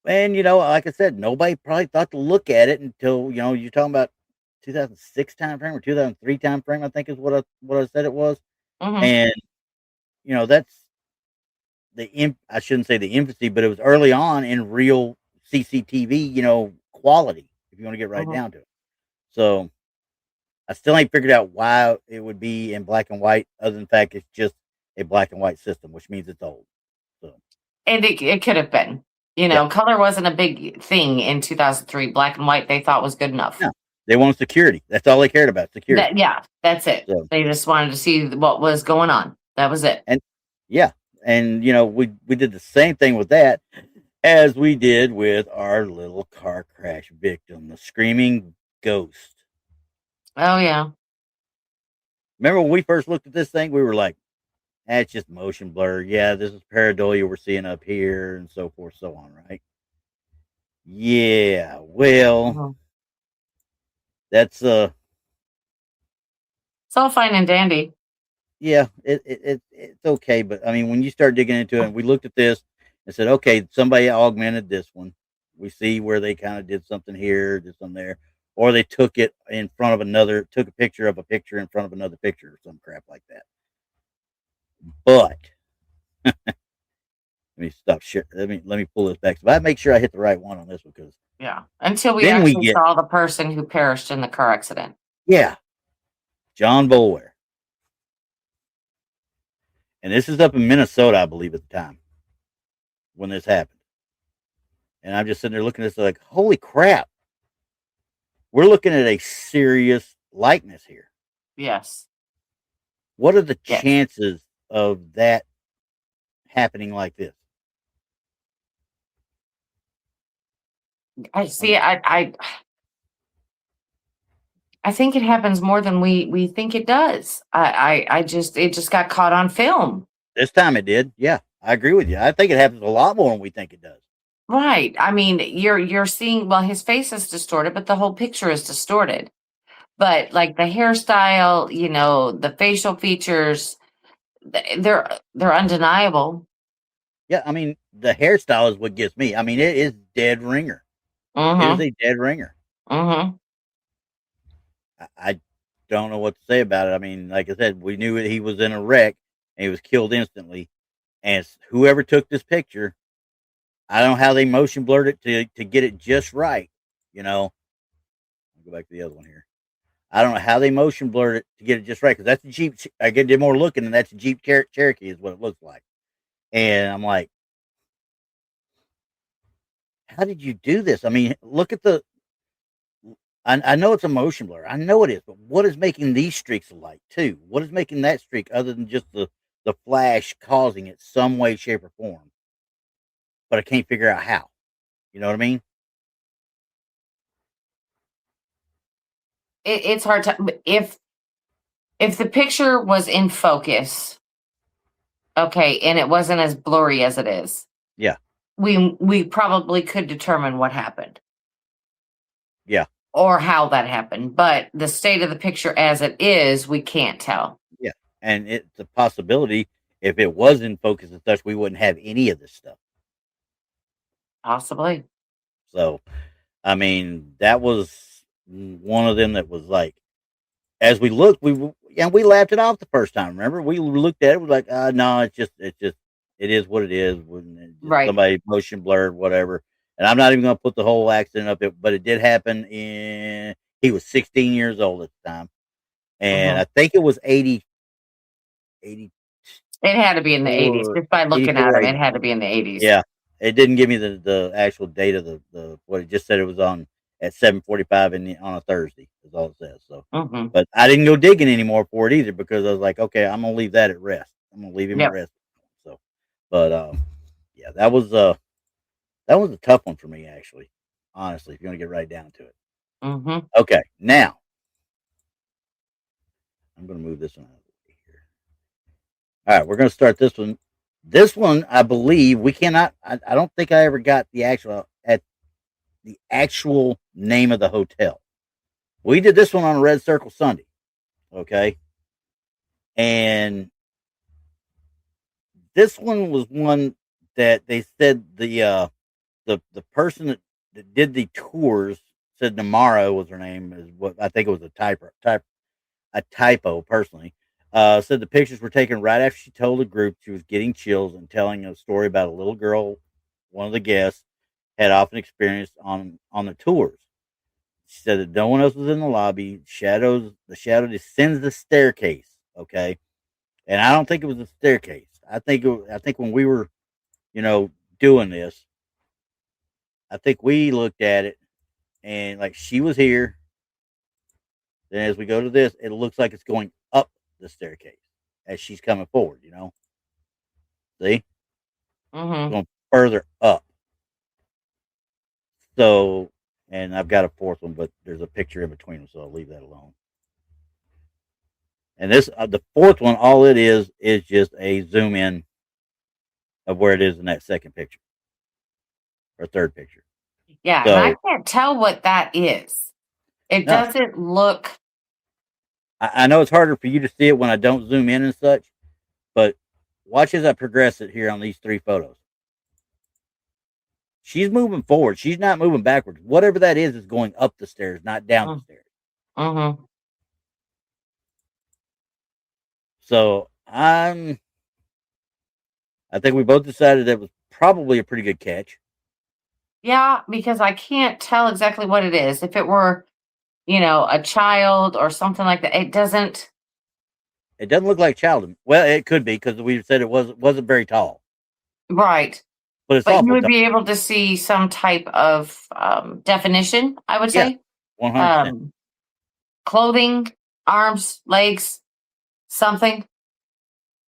and like I said, nobody probably thought to look at it until you're talking about 2006 time frame or 2003 time frame. I think is what I said it was, Mhm. and that's I shouldn't say the infancy, but it was early on in real CCTV, quality. If you want to get right Mhm. down to it, so I still ain't figured out why it would be in black and white, other than the fact it's just a black and white system, which means it's old. So And it could have been. Yeah. Color wasn't a big thing in 2003. Black and white they thought was good enough. No, they wanted security. That's all they cared about, security. Yeah, that's it. So, They just wanted to see what was going on. That was it. and yeah, and we did the same thing with that as we did with our little car crash victim, the screaming ghost. Oh yeah. Remember when we first looked at this thing, we were like, "That's just motion blur. Yeah, this is pareidolia we're seeing up here, and so forth, so on." Right? Yeah. Well, Mhm. that's It's all fine and dandy. yeah, it's okay, but I mean, when you start digging into it, and we looked at this and said, okay, somebody augmented this one. We see where they kind of did something here, did something there, or they took it in front of took a picture of a picture in front of another picture, or some crap like that. But let me stop. Let me pull this back. So I make sure I hit the right one on this one because Yeah. Until we Then we actually get- saw the person who perished in the car accident. yeah, John Boulware, and this is up in Minnesota, I believe, at the time when this happened. And I'm just sitting there looking at this like, holy crap. We're looking at a serious likeness here. Yes. What are the Yes. chances of that happening like this? I see. I think it happens more than we think it does. It just got caught on film. This time it did. Yeah, I agree with you. I think it happens a lot more than we think it does. Right. I mean, you're seeing, well, his face is distorted, but the whole picture is distorted. But like the hairstyle, the facial features, they're undeniable. Yeah, I mean, the hairstyle is what gets me. I mean, it is dead ringer. It Mm-hmm. is a dead ringer. Mm-hmm. I don't know what to say about it. I mean, like I said, we knew that he was in a wreck and he was killed instantly. And whoever took this picture, I don't know how they motion blurred it to get it just right. I'll go back to the other one here. I don't know how they motion blurred it to get it just right because that's a Jeep. I did more looking, and that's a Jeep Cherokee is what it looks like. And I'm like, how did you do this? I mean, look at the. I know it's a motion blur. I know it is, but what is making these streaks of light too? What is making that streak other than just the flash causing it some way, shape, or form? But I can't figure out how. You know what I mean? It's hard to if the picture was in focus, okay, and it wasn't as blurry as it is. Yeah. We probably could determine what happened. Yeah. Or how that happened, but the state of the picture as it is, we can't tell. Yeah, and it's a possibility if it was in focus and such, we wouldn't have any of this stuff. Possibly. So, I mean, that was one of them that was like, as we looked, we laughed it off the first time. Remember, we looked at it, was like, no, it is what it is. Right. Somebody motion blurred, whatever. And I'm not even going to put the whole accident up, but it did happen he was 16 years old at the time. And I think it was 80. It had to be in the 80s. Just by looking at them, it had to be in the 80s. Yeah. It didn't give me the actual date of the what it just said it was on at 7:45 on a Thursday, is all it says. So but I didn't go digging anymore for it either because I was like, okay, I'm gonna leave that at rest. I'm gonna leave him at rest. So but yeah, that was a tough one for me, actually. Honestly, if you want to get right down to it. Okay, now I'm going to move this one out of the way here. All right, we're going to start this one. This one, I believe we cannot. I don't think I ever got the actual name of the hotel. We did this one on a Red Circle Sunday. Okay, and this one was one that they said the person that did the tours said Namara was her name, is what I think it was a typo personally. Said the pictures were taken right after she told the group she was getting chills and telling a story about a little girl one of the guests had often experienced on the tours. She said that no one else was in the lobby. The shadow descends the staircase. Okay, and I don't think it was the staircase. I think when we were, doing this, I think we looked at it and like she was here. Then as we go to this, it looks like it's going up the staircase as she's coming forward, See? Going further up. So, and I've got a fourth one, but there's a picture in between them, so I'll leave that alone. And this, the fourth one, all it is just a zoom in of where it is in that second picture or third picture. Yeah, so, and I can't tell what that is. It doesn't look. I know it's harder for you to see it when I don't zoom in and such, but watch as I progress it here on these three photos. She's moving forward. She's not moving backwards. Whatever that is going up the stairs, not down the stairs. So I think we both decided that was probably a pretty good catch. Yeah, because I can't tell exactly what it is. If it were, a child or something like that, it doesn't. It doesn't look like child. Well, it could be because we said it wasn't very tall. Right. But you would be able to see some type of definition, I would say. 100%. Clothing, arms, legs, something.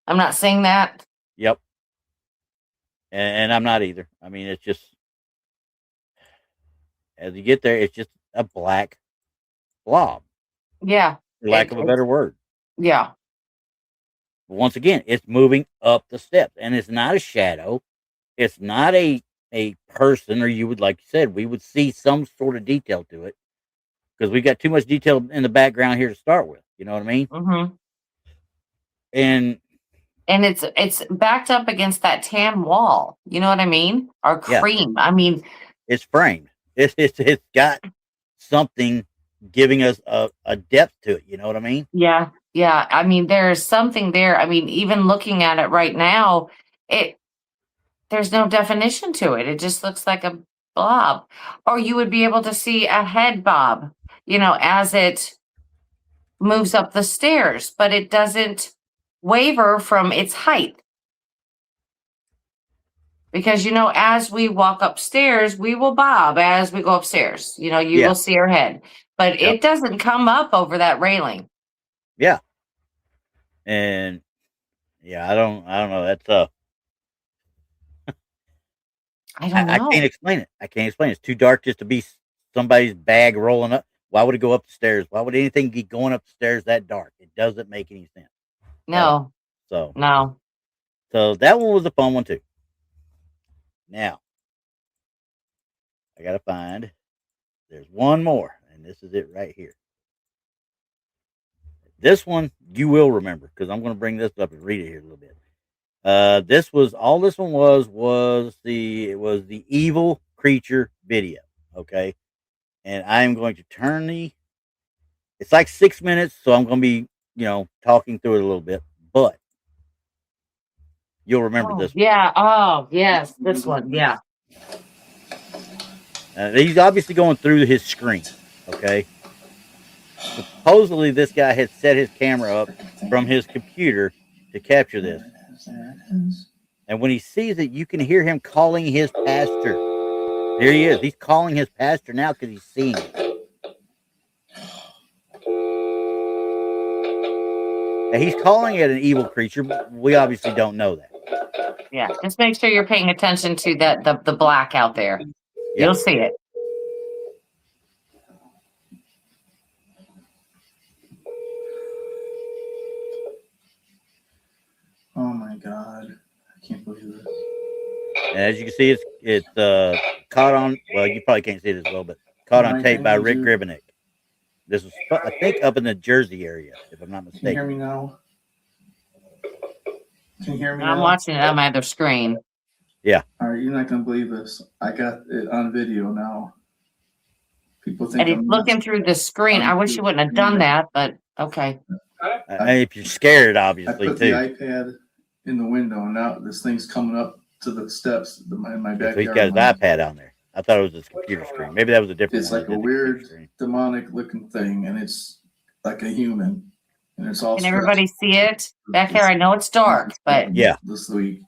I'm not saying that. Yep. And I'm not either. I mean, it's just, as you get there, it's just a black blob. Yeah. For lack of a better word. Yeah. But once again, it's moving up the steps. And it's not a shadow. It's not a person, or you would, like you said, we would see some sort of detail to it. Because we got too much detail in the background here to start with. You know what I mean? And it's backed up against that tan wall. You know what I mean? Or cream. I mean, it's framed. It's got something giving us a depth to it. You know what I mean? Yeah. Yeah. I mean, there's something there. I mean, even looking at it right now, there's no definition to it. It just looks like a blob. Or you would be able to see a head bob, as it moves up the stairs, but it doesn't waver from its height. Because, as we walk upstairs, we will bob as we go upstairs. You Yeah. will see her head, but Yep. it doesn't come up over that railing. Yeah. And yeah, I don't know. That's I don't know. I can't explain it. I can't explain it. It's too dark just to be somebody's bag rolling up. Why would it go up the stairs? Why would anything be going up the stairs that dark? It doesn't make any sense. No, So no. that one was a fun one too. Now I gotta find. There's one more, and this is it right here. This one you will remember because I'm going to bring this up and read it here a little bit. This was all. This one was the evil creature video. Okay, and I am going to turn the. It's like 6 minutes, so I'm going to be talking through it a little bit, but you'll remember this one. Yeah. Oh, yes. This one. Yeah. He's obviously going through his screen. Okay. Supposedly, this guy had set his camera up from his computer to capture this. And when he sees it, you can hear him calling his pastor. There he is. He's calling his pastor now because he's seeing it. Now, he's calling it an evil creature, but we obviously don't know that. Yeah. Just make sure you're paying attention to the black out there. Yeah. You'll see it. Oh my God. I can't believe this. And as you can see, it's caught on. Well, you probably can't see it as well, but caught on tape by Rick Gribenick. This was, I think, up in the Jersey area, if I'm not mistaken. Can you hear me now? Can you hear me now? I'm watching it on my other screen. Yeah. All right, you're not gonna believe this. I got it on video now. People think And he's I'm looking nuts. through the screen. I wish you wouldn't have done that, but okay. If you're scared, I obviously, put too. the iPad in the window, and now this thing's coming up to the steps in my So he's backyard. got his iPad on there. I thought it was his computer screen. Maybe that was a different It's one. like a weird demonic looking thing, and it's like a human, and it's all. Can everybody see it back there? I know it's dark, but yeah, this week.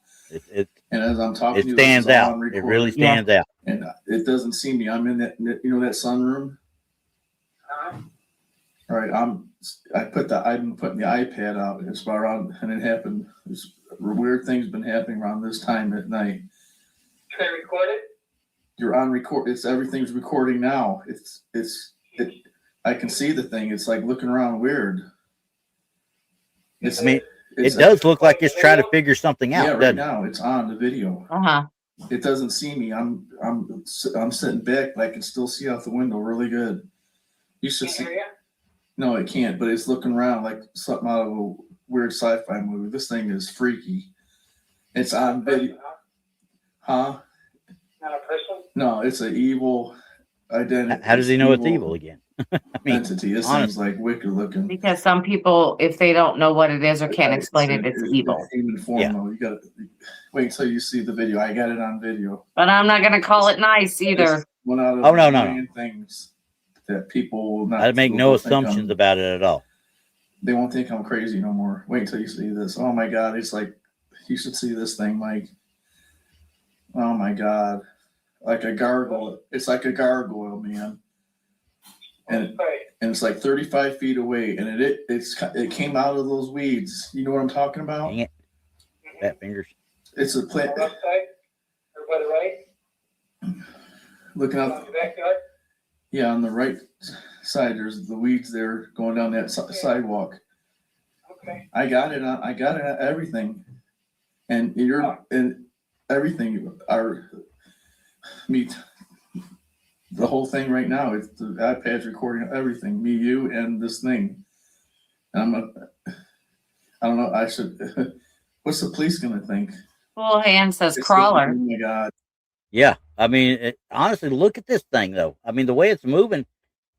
It And as I'm talking, it stands out. It really stands out. And it doesn't see me. I'm in that that sunroom. All right, I'm putting the iPad out. It's around, and it happened. Weird things been happening around this time at night. Can I record it? You're on record. Everything's recording now. I can see the thing. It's like looking around weird. It does look like it's trying to figure something out. Yeah, right now it's on the video. It doesn't see me. I'm sitting back, but I can still see out the window really good. You should see. No, it can't. But it's looking around like something out of a weird sci-fi movie. This thing is freaky. It's on video. Huh? Not a person? No, it's an evil identity. How does he know it's evil again? Entity. This thing's like wicked looking. because some people, if they don't know what it is or can't explain it, it's evil. Human form, though. You got to wait until you see the video. I got it on video. But I'm not going to call it nice either. It's one out of no. million things that people will not. I make no assumptions about it at all. They won't think I'm crazy no more. Wait until you see this. Oh my God! It's like you should see this thing, Mike. Oh my God! Like a gargoyle. It's like a gargoyle, man. And it's like 35 feet away, and it came out of those weeds. You know what I'm talking about? Dang it! Fat fingers. It's a plant. Left side or by the right? Looking out the backyard? Yeah, on the right side, there's the weeds there going down that sidewalk. Okay. I got it on everything, and and everything. The whole thing right now. It's the iPad's recording everything. Me, you, and this thing. And I don't know. I should. What's the police gonna think? Full hand says crawler. Oh my God. Yeah, I mean, honestly, look at this thing though. I mean, the way it's moving,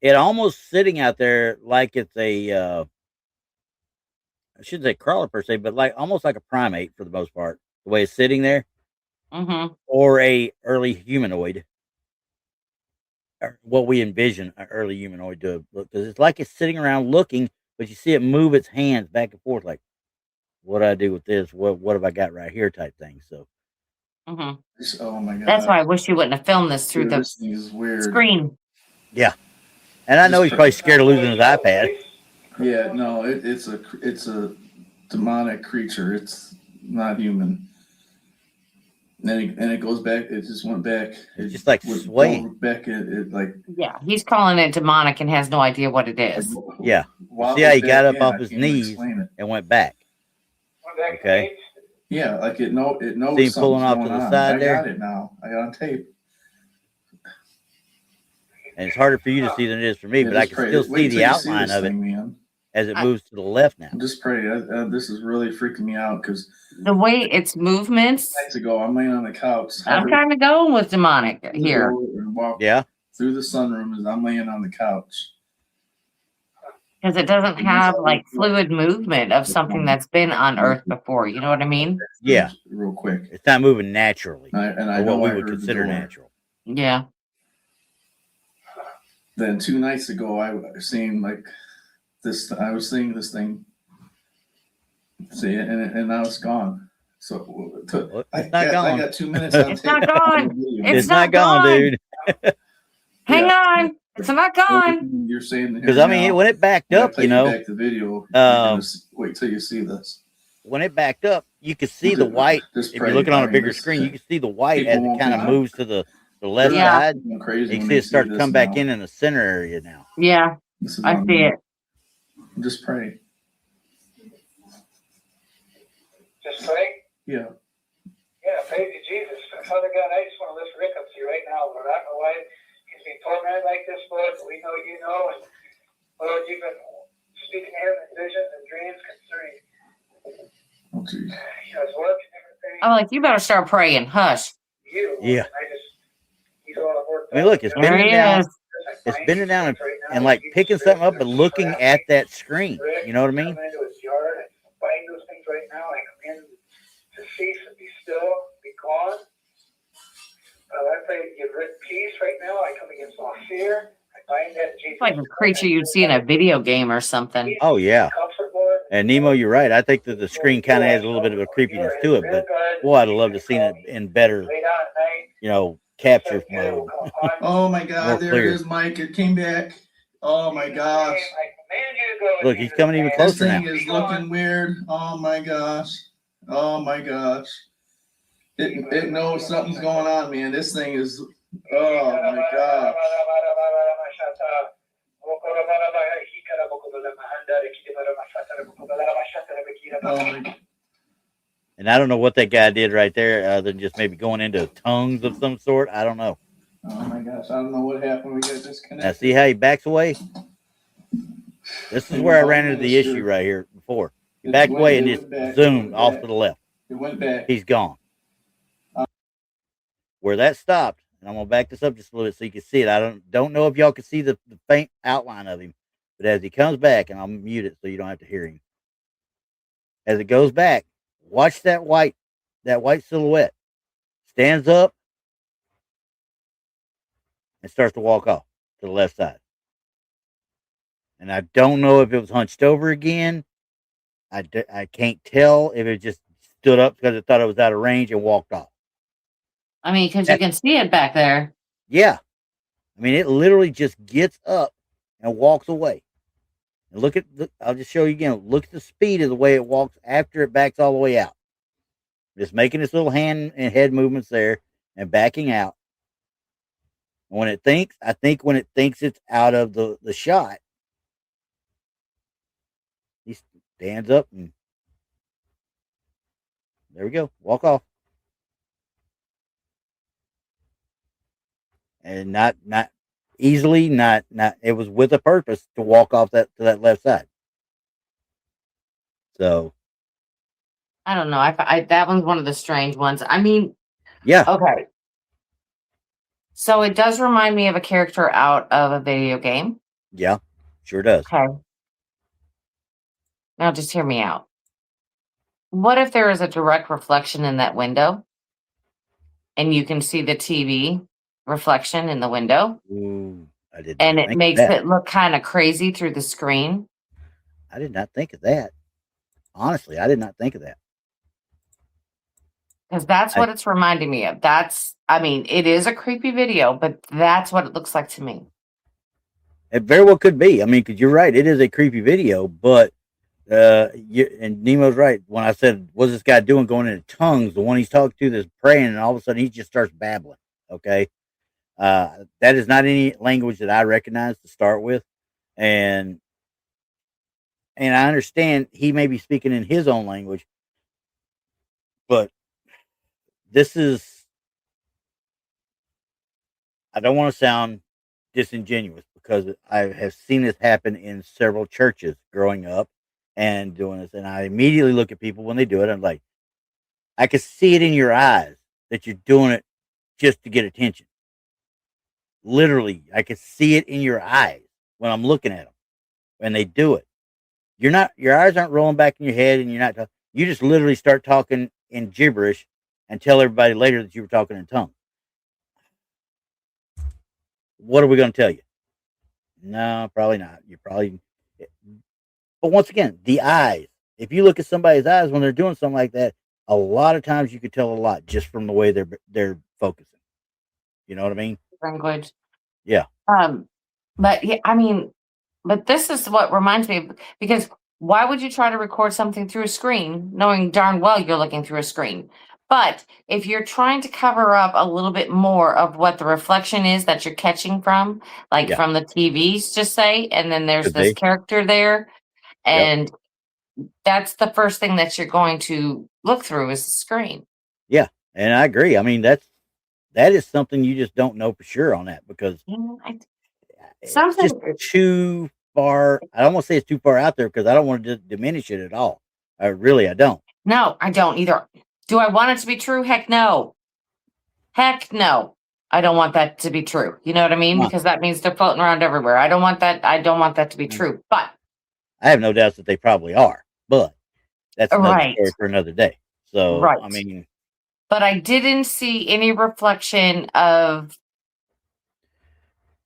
it almost sitting out there like it's a. I shouldn't say crawler per se, but like almost like a primate for the most part. The way it's sitting there, or a early humanoid, or what we envision an early humanoid to look, because it's like it's sitting around looking, but you see it move its hands back and forth, like, what do I do with this? What have I got right here? Type thing. So, Mhm. Oh my god. That's why I wish you wouldn't have filmed this through Dude, the this thing is weird. screen. Yeah. And I know he's probably scared of losing his iPad. Yeah, no, it's a demonic creature. It's not human. And it goes back. It just went back. It's just like went swaying. back. It like Yeah, he's calling it demonic and has no idea what it is. Yeah. wobbled See how he back got up in. off I his can't even knees explain it. and went back. Okay. Yeah, like it knows See him something's pulling off to going the on. side I there? got it now. I got on tape. And it's harder for you to see than it is for me, Yeah, but I just can pray. still Wait see till the you see outline this of it thing, man. as it moves to the left now. Just pray. This is really freaking me out because The way its movements, nights ago I'm laying on the couch. I'm kind of going with demonic here. And walk Yeah. through the sunroom as I'm laying on the couch. Because it doesn't have like fluid movement of something that's been on Earth before. You know what I mean? Yeah. Real quick. It's not moving naturally. And I or know what we I would heard the consider door. natural. Yeah. Then 2 nights ago I seen like this. I was seeing this thing. See, and now it's gone. So Well, I it's not gone. got 2 minutes. On It's tape. not gone. It's not gone, dude. Hang Yeah. on. It's not gone. You're saying Because I mean, when it backed when I up, play you know, back the video. You're gonna wait till you see this. when it backed up, you could see the white. Just If pray. you're looking on I a mean, bigger this- screen, you can see the white as people it won't kind of be- moves to the left Yeah. side. Going crazy You when can see they it start to this come back now. in the center area now. Yeah, This is I not see me. it. Just pray. Just pray. Yeah. Yeah, praise you, Jesus. Father God, I just want to lift Rick up to you right now, Lord. I don't know why he's being tormented like this, Lord, but we know you know. And Lord, you've been speaking to him in visions and dreams concerning Oh, geez. his work and everything. I'm like, you better start praying. Hush. You, Lord. Yeah. He's all at work. I mean, look, it's There bending he down. is. It's bending down and like picking something up, but looking at that screen. You know what I mean? Come into his yard and bind those things right now. I come in to cease and be still, be gone. I pray to give Rick peace right now. I come against all fear. I bind that in Jesus. It's like a creature you'd see in a video game or something. Oh yeah. Comfort, Lord. And Nemo, you're right. I think that the screen kind of has a little bit of a creepiness to it, but boy, I'd love to see it in better, Lay down at night. you know, capture mode. Oh my More God! There clear. it is, Mike. It came back. Oh my gosh! Look, he's coming even This closer thing now. is looking weird. Oh my gosh! Oh my gosh! It knows something's going on, man. This thing is. Oh my gosh! Oh my. And I don't know what that guy did right there, other than just maybe going into tongues of some sort. I don't know. Oh my gosh! I don't know what happened. We got disconnected. Now, see how he backs away? This is where I ran into the issue right here before. He backed away and just zoomed off to the left. It went back. He's gone. Where that stopped, and I'm gonna back this up just a little bit so you can see it. I don't know if y'all can see the faint outline of him, but as he comes back, and I'll mute it so you don't have to hear him. As it goes back, watch that white silhouette. Stands up and starts to walk off to the left side. And I don't know if it was hunched over again. I can't tell if it just stood up because it thought it was out of range and walked off. I mean, because you can see it back there. Yeah. I mean, it literally just gets up and walks away. And look at I'll just show you again. Look at the speed of the way it walks after it backs all the way out. Just making its little hand and head movements there and backing out. When it thinks, I think when it thinks it's out of the shot, he stands up and there we go. Walk off. And not easily, not it was with a purpose to walk off to that left side. So I don't know. I that one's one of the strange ones. I mean, yeah. okay. So it does remind me of a character out of a video game. Yeah, sure does. Okay. Now just hear me out. What if there is a direct reflection in that window and you can see the TV reflection in the window? Ooh, I did. And it makes it look kind of crazy through the screen. I did not think of that. Honestly, I did not think of that. Because that's I- what it's reminding me of. I mean, it is a creepy video, but that's what it looks like to me. It very well could be. I mean, because you're right, it is a creepy video, but and Nemo's right when I said, "What's this guy doing going into tongues?" The one he's talking to that's praying, and all of a sudden he just starts babbling. Okay, that is not any language that I recognize to start with, and I understand he may be speaking in his own language, but this is. I don't want to sound disingenuous because I have seen this happen in several churches growing up and doing this, and I immediately look at people when they do it. I'm like, I can see it in your eyes that you're doing it just to get attention. Literally, I can see it in your eyes when I'm looking at them when they do it. Your eyes aren't rolling back in your head, and you just literally start talking in gibberish and tell everybody later that you were talking in tongues. What are we going to tell you? No, probably not. You probably, but once again, the eyes. If you look at somebody's eyes when they're doing something like that, a lot of times you could tell a lot just from the way they're focusing. You know what I mean? Language. Yeah. But yeah, I mean, but this is what reminds me of, because why would you try to record something through a screen knowing darn well you're looking through a screen? But if you're trying to cover up a little bit more of what the reflection is that you're catching from, like Yeah. from the TVs, just say, and then there's Could this be. character there, Yep. and that's the first thing that you're going to look through is the screen. Yeah, and I agree. I mean, that is something you just don't know for sure on that because You know, it's something. just too far. I don't want to say it's too far out there because I don't want to diminish it at all. I don't. No, I don't either. Do I want it to be true? Heck no. Heck no. I don't want that to be true. You know what I mean? Huh. Because that means they're floating around everywhere. I don't want that. I don't want that to be true. But I have no doubts that they probably are, but that's another right, story for another day. So, right. I mean, But I didn't see any reflection of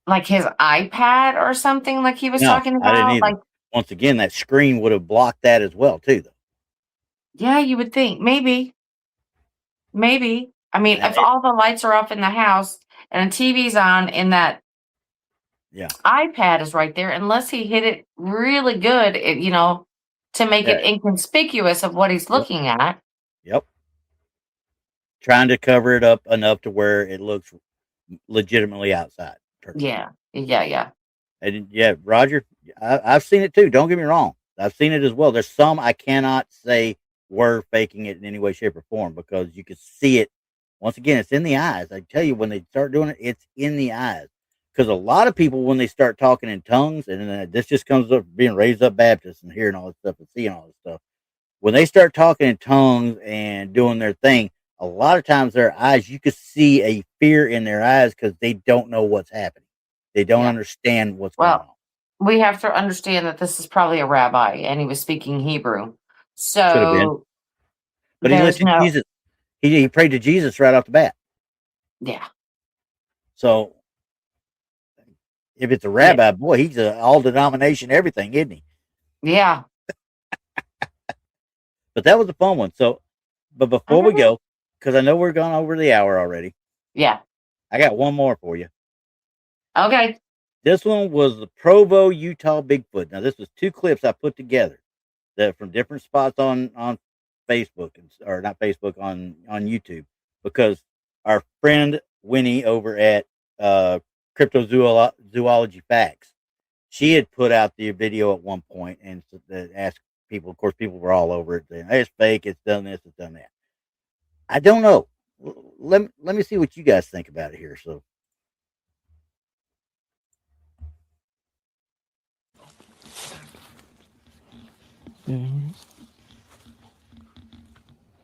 like his iPad or something like he was no, talking I didn't about. either. Like, Once again, that screen would have blocked that as well, too, though. yeah, you would think maybe. I mean, And if all the lights are off in the house and a TV's on and that yeah, iPad is right there, unless he hit it really good, to make it yeah, inconspicuous of what he's yep, looking at. yep. Trying to cover it up enough to where it looks legitimately outside. Yeah, yeah. And yeah, Roger, I've seen it too. Don't get me wrong. I've seen it as well. There's some I cannot say were faking it in any way, shape, or form because you could see it. Once again, it's in the eyes. I tell you, when they start doing it, it's in the eyes. Because a lot of people, when they start talking in tongues, and then this just comes up being raised up Baptist and hearing all this stuff and seeing all this stuff. When they start talking in tongues and doing their thing, a lot of times their eyes, you could see a fear in their eyes because they don't know what's happening. They don't Yeah. understand what's going on. Well, we have to understand that this is probably a rabbi and he was speaking Hebrew. Could have been. So But he there's lifted no, Jesus. He prayed to Jesus right off the bat. yeah, So if it's a yeah, rabbi, boy, he's a all denomination everything, isn't he? yeah. But that was a fun one. So, but before we go, because I know we're gone over the hour already, Yeah. I got one more for you. Okay. This one was the Provo, Utah Bigfoot. Now, this was 2 clips I put together that from different spots on Facebook, or not Facebook, on YouTube, because our friend Winnie over at Cryptozoology Facts, she had put out the video at one point and asked people. Of course, people were all over it saying, "Hey, it's fake. It's done this. It's done that." I don't know. Let me see what you guys think about it here. So. Yeah,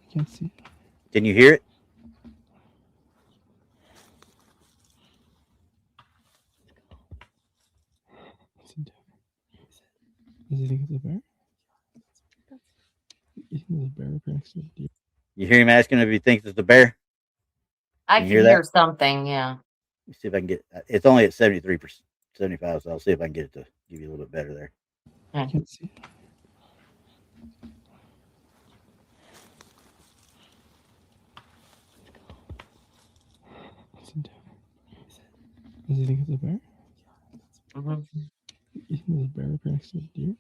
I can see. Can you hear it? Does he think it's a bear? You think it's a bear next to a deer? You hear him asking if he thinks it's a bear? I Can can you hear hear that? something. Yeah. Let me see if I can get. It's only at 73%, 75. So I'll see if I can get it to give you a little bit better there. I can't see. Does he think it's a bear? Mhm. You think there's a bear up here next to a deer?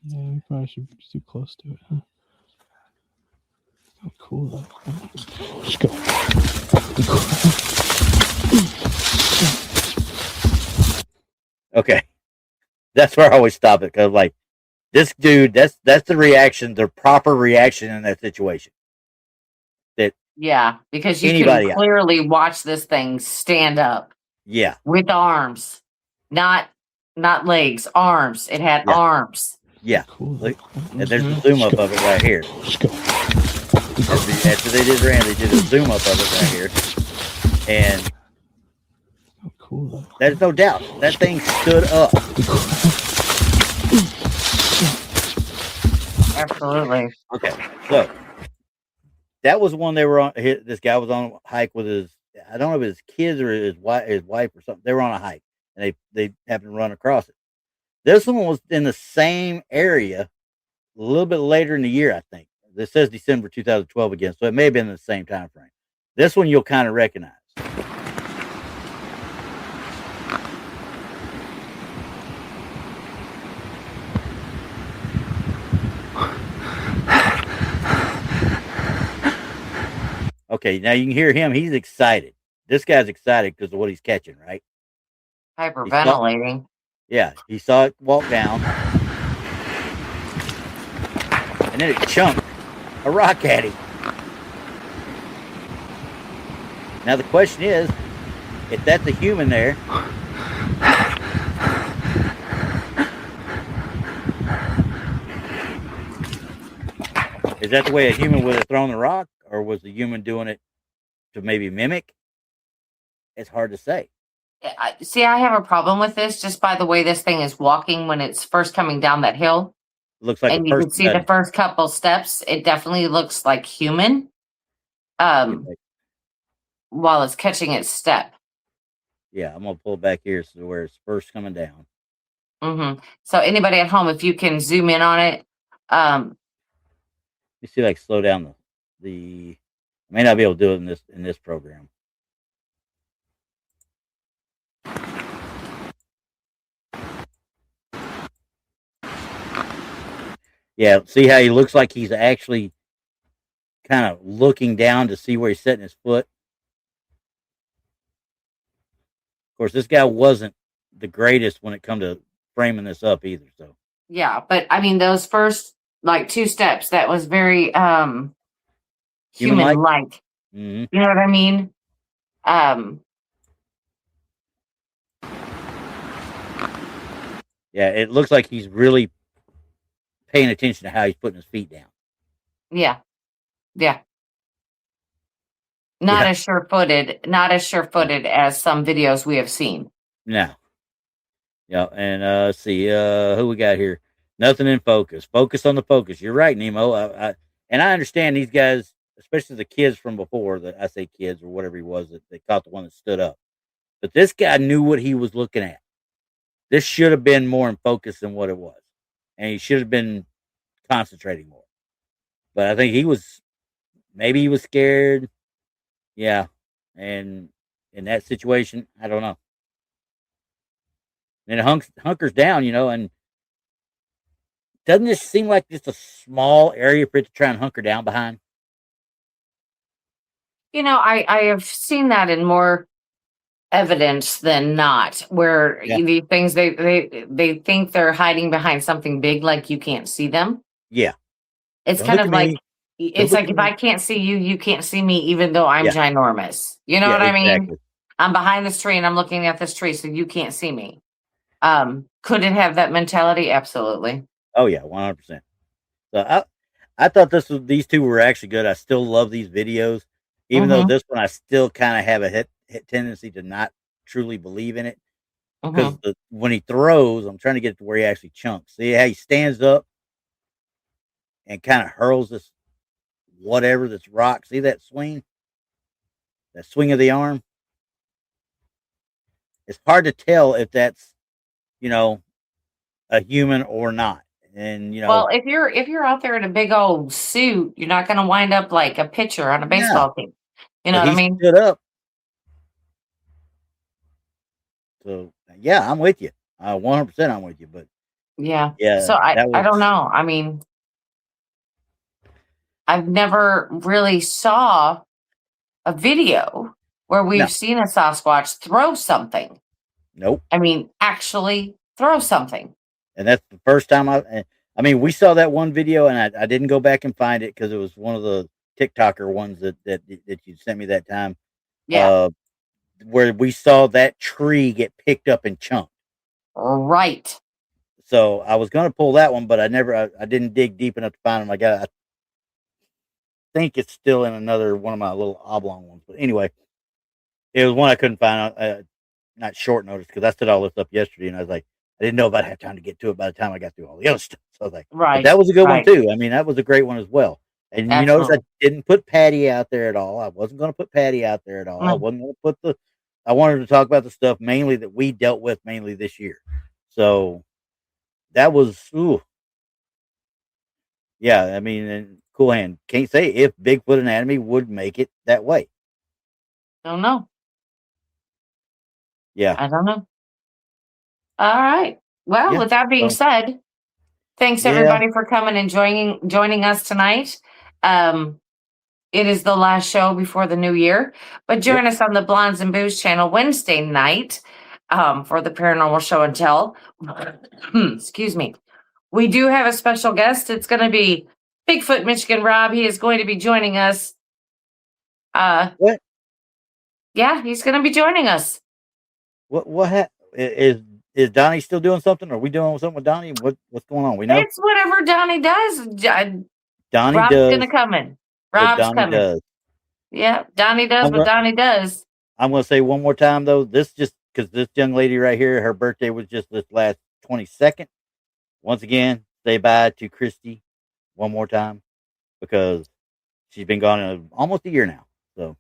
Yeah, we probably should be too close to it, huh? Oh, cool though. Let's go. Okay, that's where I always stop it because like this dude, that's the reaction, the proper reaction in that situation. That Yeah, because you can anybody, clearly watch this thing stand up yeah, with arms, not legs, arms. It had yeah, arms. yeah. Cool. Look, and there's a Mhm. zoom up of it right here. Let's go. After they did ran, they did a zoom up of it right here, and Oh, cool though. there's no doubt that thing stood up. Absolutely. Okay, so that was one they were on. This guy was on a hike with his, I don't know if it was his kids or his wife or something. They were on a hike and they happened to run across it. This one was in the same area a little bit later in the year, I think. This says December 2012 again, so it may have been in the same time frame. This one you'll kind of recognize. Okay, now you can hear him. He's excited. This guy's excited because of what he's catching, right? Hyperventilating. Yeah, he saw it walk down, and then it chunked a rock at him. Now the question is, if that's a human there, is that the way a human would have thrown the rock, or was the human doing it to maybe mimic? It's hard to say. See, I have a problem with this just by the way this thing is walking when it's first coming down that hill. It looks like And a you person. can see the first couple steps. It definitely looks like human. While it's catching its step. Yeah, I'm gonna pull it back here so where it's first coming down. So anybody at home, if you can zoom in on it, Let me see if I can slow down the. I may not be able to do it in this program. Yeah, see how he looks like he's actually kind of looking down to see where he's setting his foot. Of course, this guy wasn't the greatest when it come to framing this up either. So yeah, but I mean those first like 2 steps, that was very Human-like? human-like. mhm. You know what I mean? Yeah, it looks like he's really paying attention to how he's putting his feet down. Yeah. Yeah. Not Yeah. as sure-footed as some videos we have seen. No. Yeah, and let's see who we got here. Nothing in focus. Focus on the focus. You're right, Nemo. And I understand these guys, especially the kids from before. That I say kids or whatever he was that they caught the one that stood up. But this guy knew what he was looking at. This should have been more in focus than what it was, and he should have been concentrating more. But I think he was maybe he was scared. Yeah, and in that situation, I don't know. And it hunkers down, and doesn't this seem like just a small area for it to try and hunker down behind? I have seen that in more evidence than not, where Yeah. these things they think they're hiding behind something big, like you can't see them. Yeah. It's Don't kind look of at like me. it's look like at if me. I can't see you, you can't see me, even though I'm Yeah. ginormous. You know Yeah, what I mean? exactly. I'm behind this tree and I'm looking at this tree, so you can't see me. Could it have that mentality? Absolutely. Oh yeah, 100%. So I thought these two were actually good. I still love these videos, even though Mm-hmm. this one I still kind of have a hit tendency to not truly believe in it because Mm-hmm. when he throws, I'm trying to get to where he actually chunks. See how he stands up and kind of hurls this whatever this rock. See that swing of the arm. It's hard to tell if that's a human or not. and Well, if you're out there in a big old suit, you're not going to wind up like a pitcher on a yeah, baseball team. You know but what I he mean? stood up. So yeah, I'm with you. 100% I'm with you. But Yeah. So yeah, that I don't was know. I mean, I've never really saw a video where no, we've seen a Sasquatch throw something. nope. I mean, actually throw something. And that's the first time I mean, we saw that one video, and I didn't go back and find it because it was one of the TikToker ones that you sent me that time. Yeah. Where we saw that tree get picked up and chunked. Right. So I was going to pull that one, but I didn't dig deep enough to find them. I think it's still in another one of my little oblong ones. But anyway, it was one I couldn't find. Not short notice because I set all this up yesterday, and I was like, I didn't know if I'd have time to get to it by the time I got through all the other stuff. So I was like, but Right. that was a good one Right. too. I mean, that was a great one as well. And you notice I Absolutely. didn't put Patty out there at all. I wasn't going to put Patty out there at all. I Mm. wasn't going to put I wanted to talk about the stuff mainly that we dealt with mainly this year. So that was, ooh, yeah. I mean, and cool hand. Can't say if Bigfoot Anatomy would make it that way. Don't know. Yeah. I don't know. All right. Well, Yeah. with that being So, said, thanks yeah. everybody for coming and joining us tonight. It is the last show before the new year, but join us on the Blondes and Booze channel Wednesday night for the Paranormal Show and Tell. Excuse me. We do have a special guest. It's going to be Bigfoot Michigan Rob. He is going to be joining us. What? Yeah, he's going to be joining us. Is Donnie still doing something? Are we doing something with Donnie? What's going on? We know It's whatever Donnie does. Donnie Rob's does going to come in. what Rob's Donnie coming. does. Yeah, Donnie does I'm what gonna, Donnie does. I'm gonna say one more time though. This just because this young lady right here, her birthday was just this last 22nd. Once again, say bye to Christy one more time because she's been gone almost a year now. So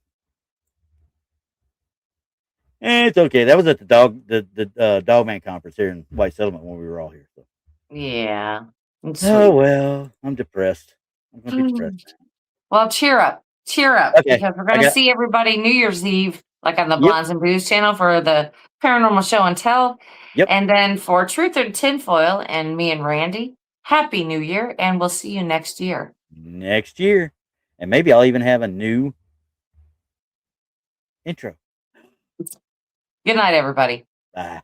it's okay. That was at the Dogman conference here in White Settlement when we were all here. So. Yeah. It's Oh sweet. well, I'm depressed. I'm gonna be depressed. Well, cheer up, Okay, because we're going to see everybody New Year's Eve, like on the Yep. Blondes and Booze channel for the Paranormal Show and Tell. Yep. And then for Truth or Tinfoil and me and Randy, Happy New Year, and we'll see you next year. Next year, and maybe I'll even have a new intro. Good night, everybody. Bye.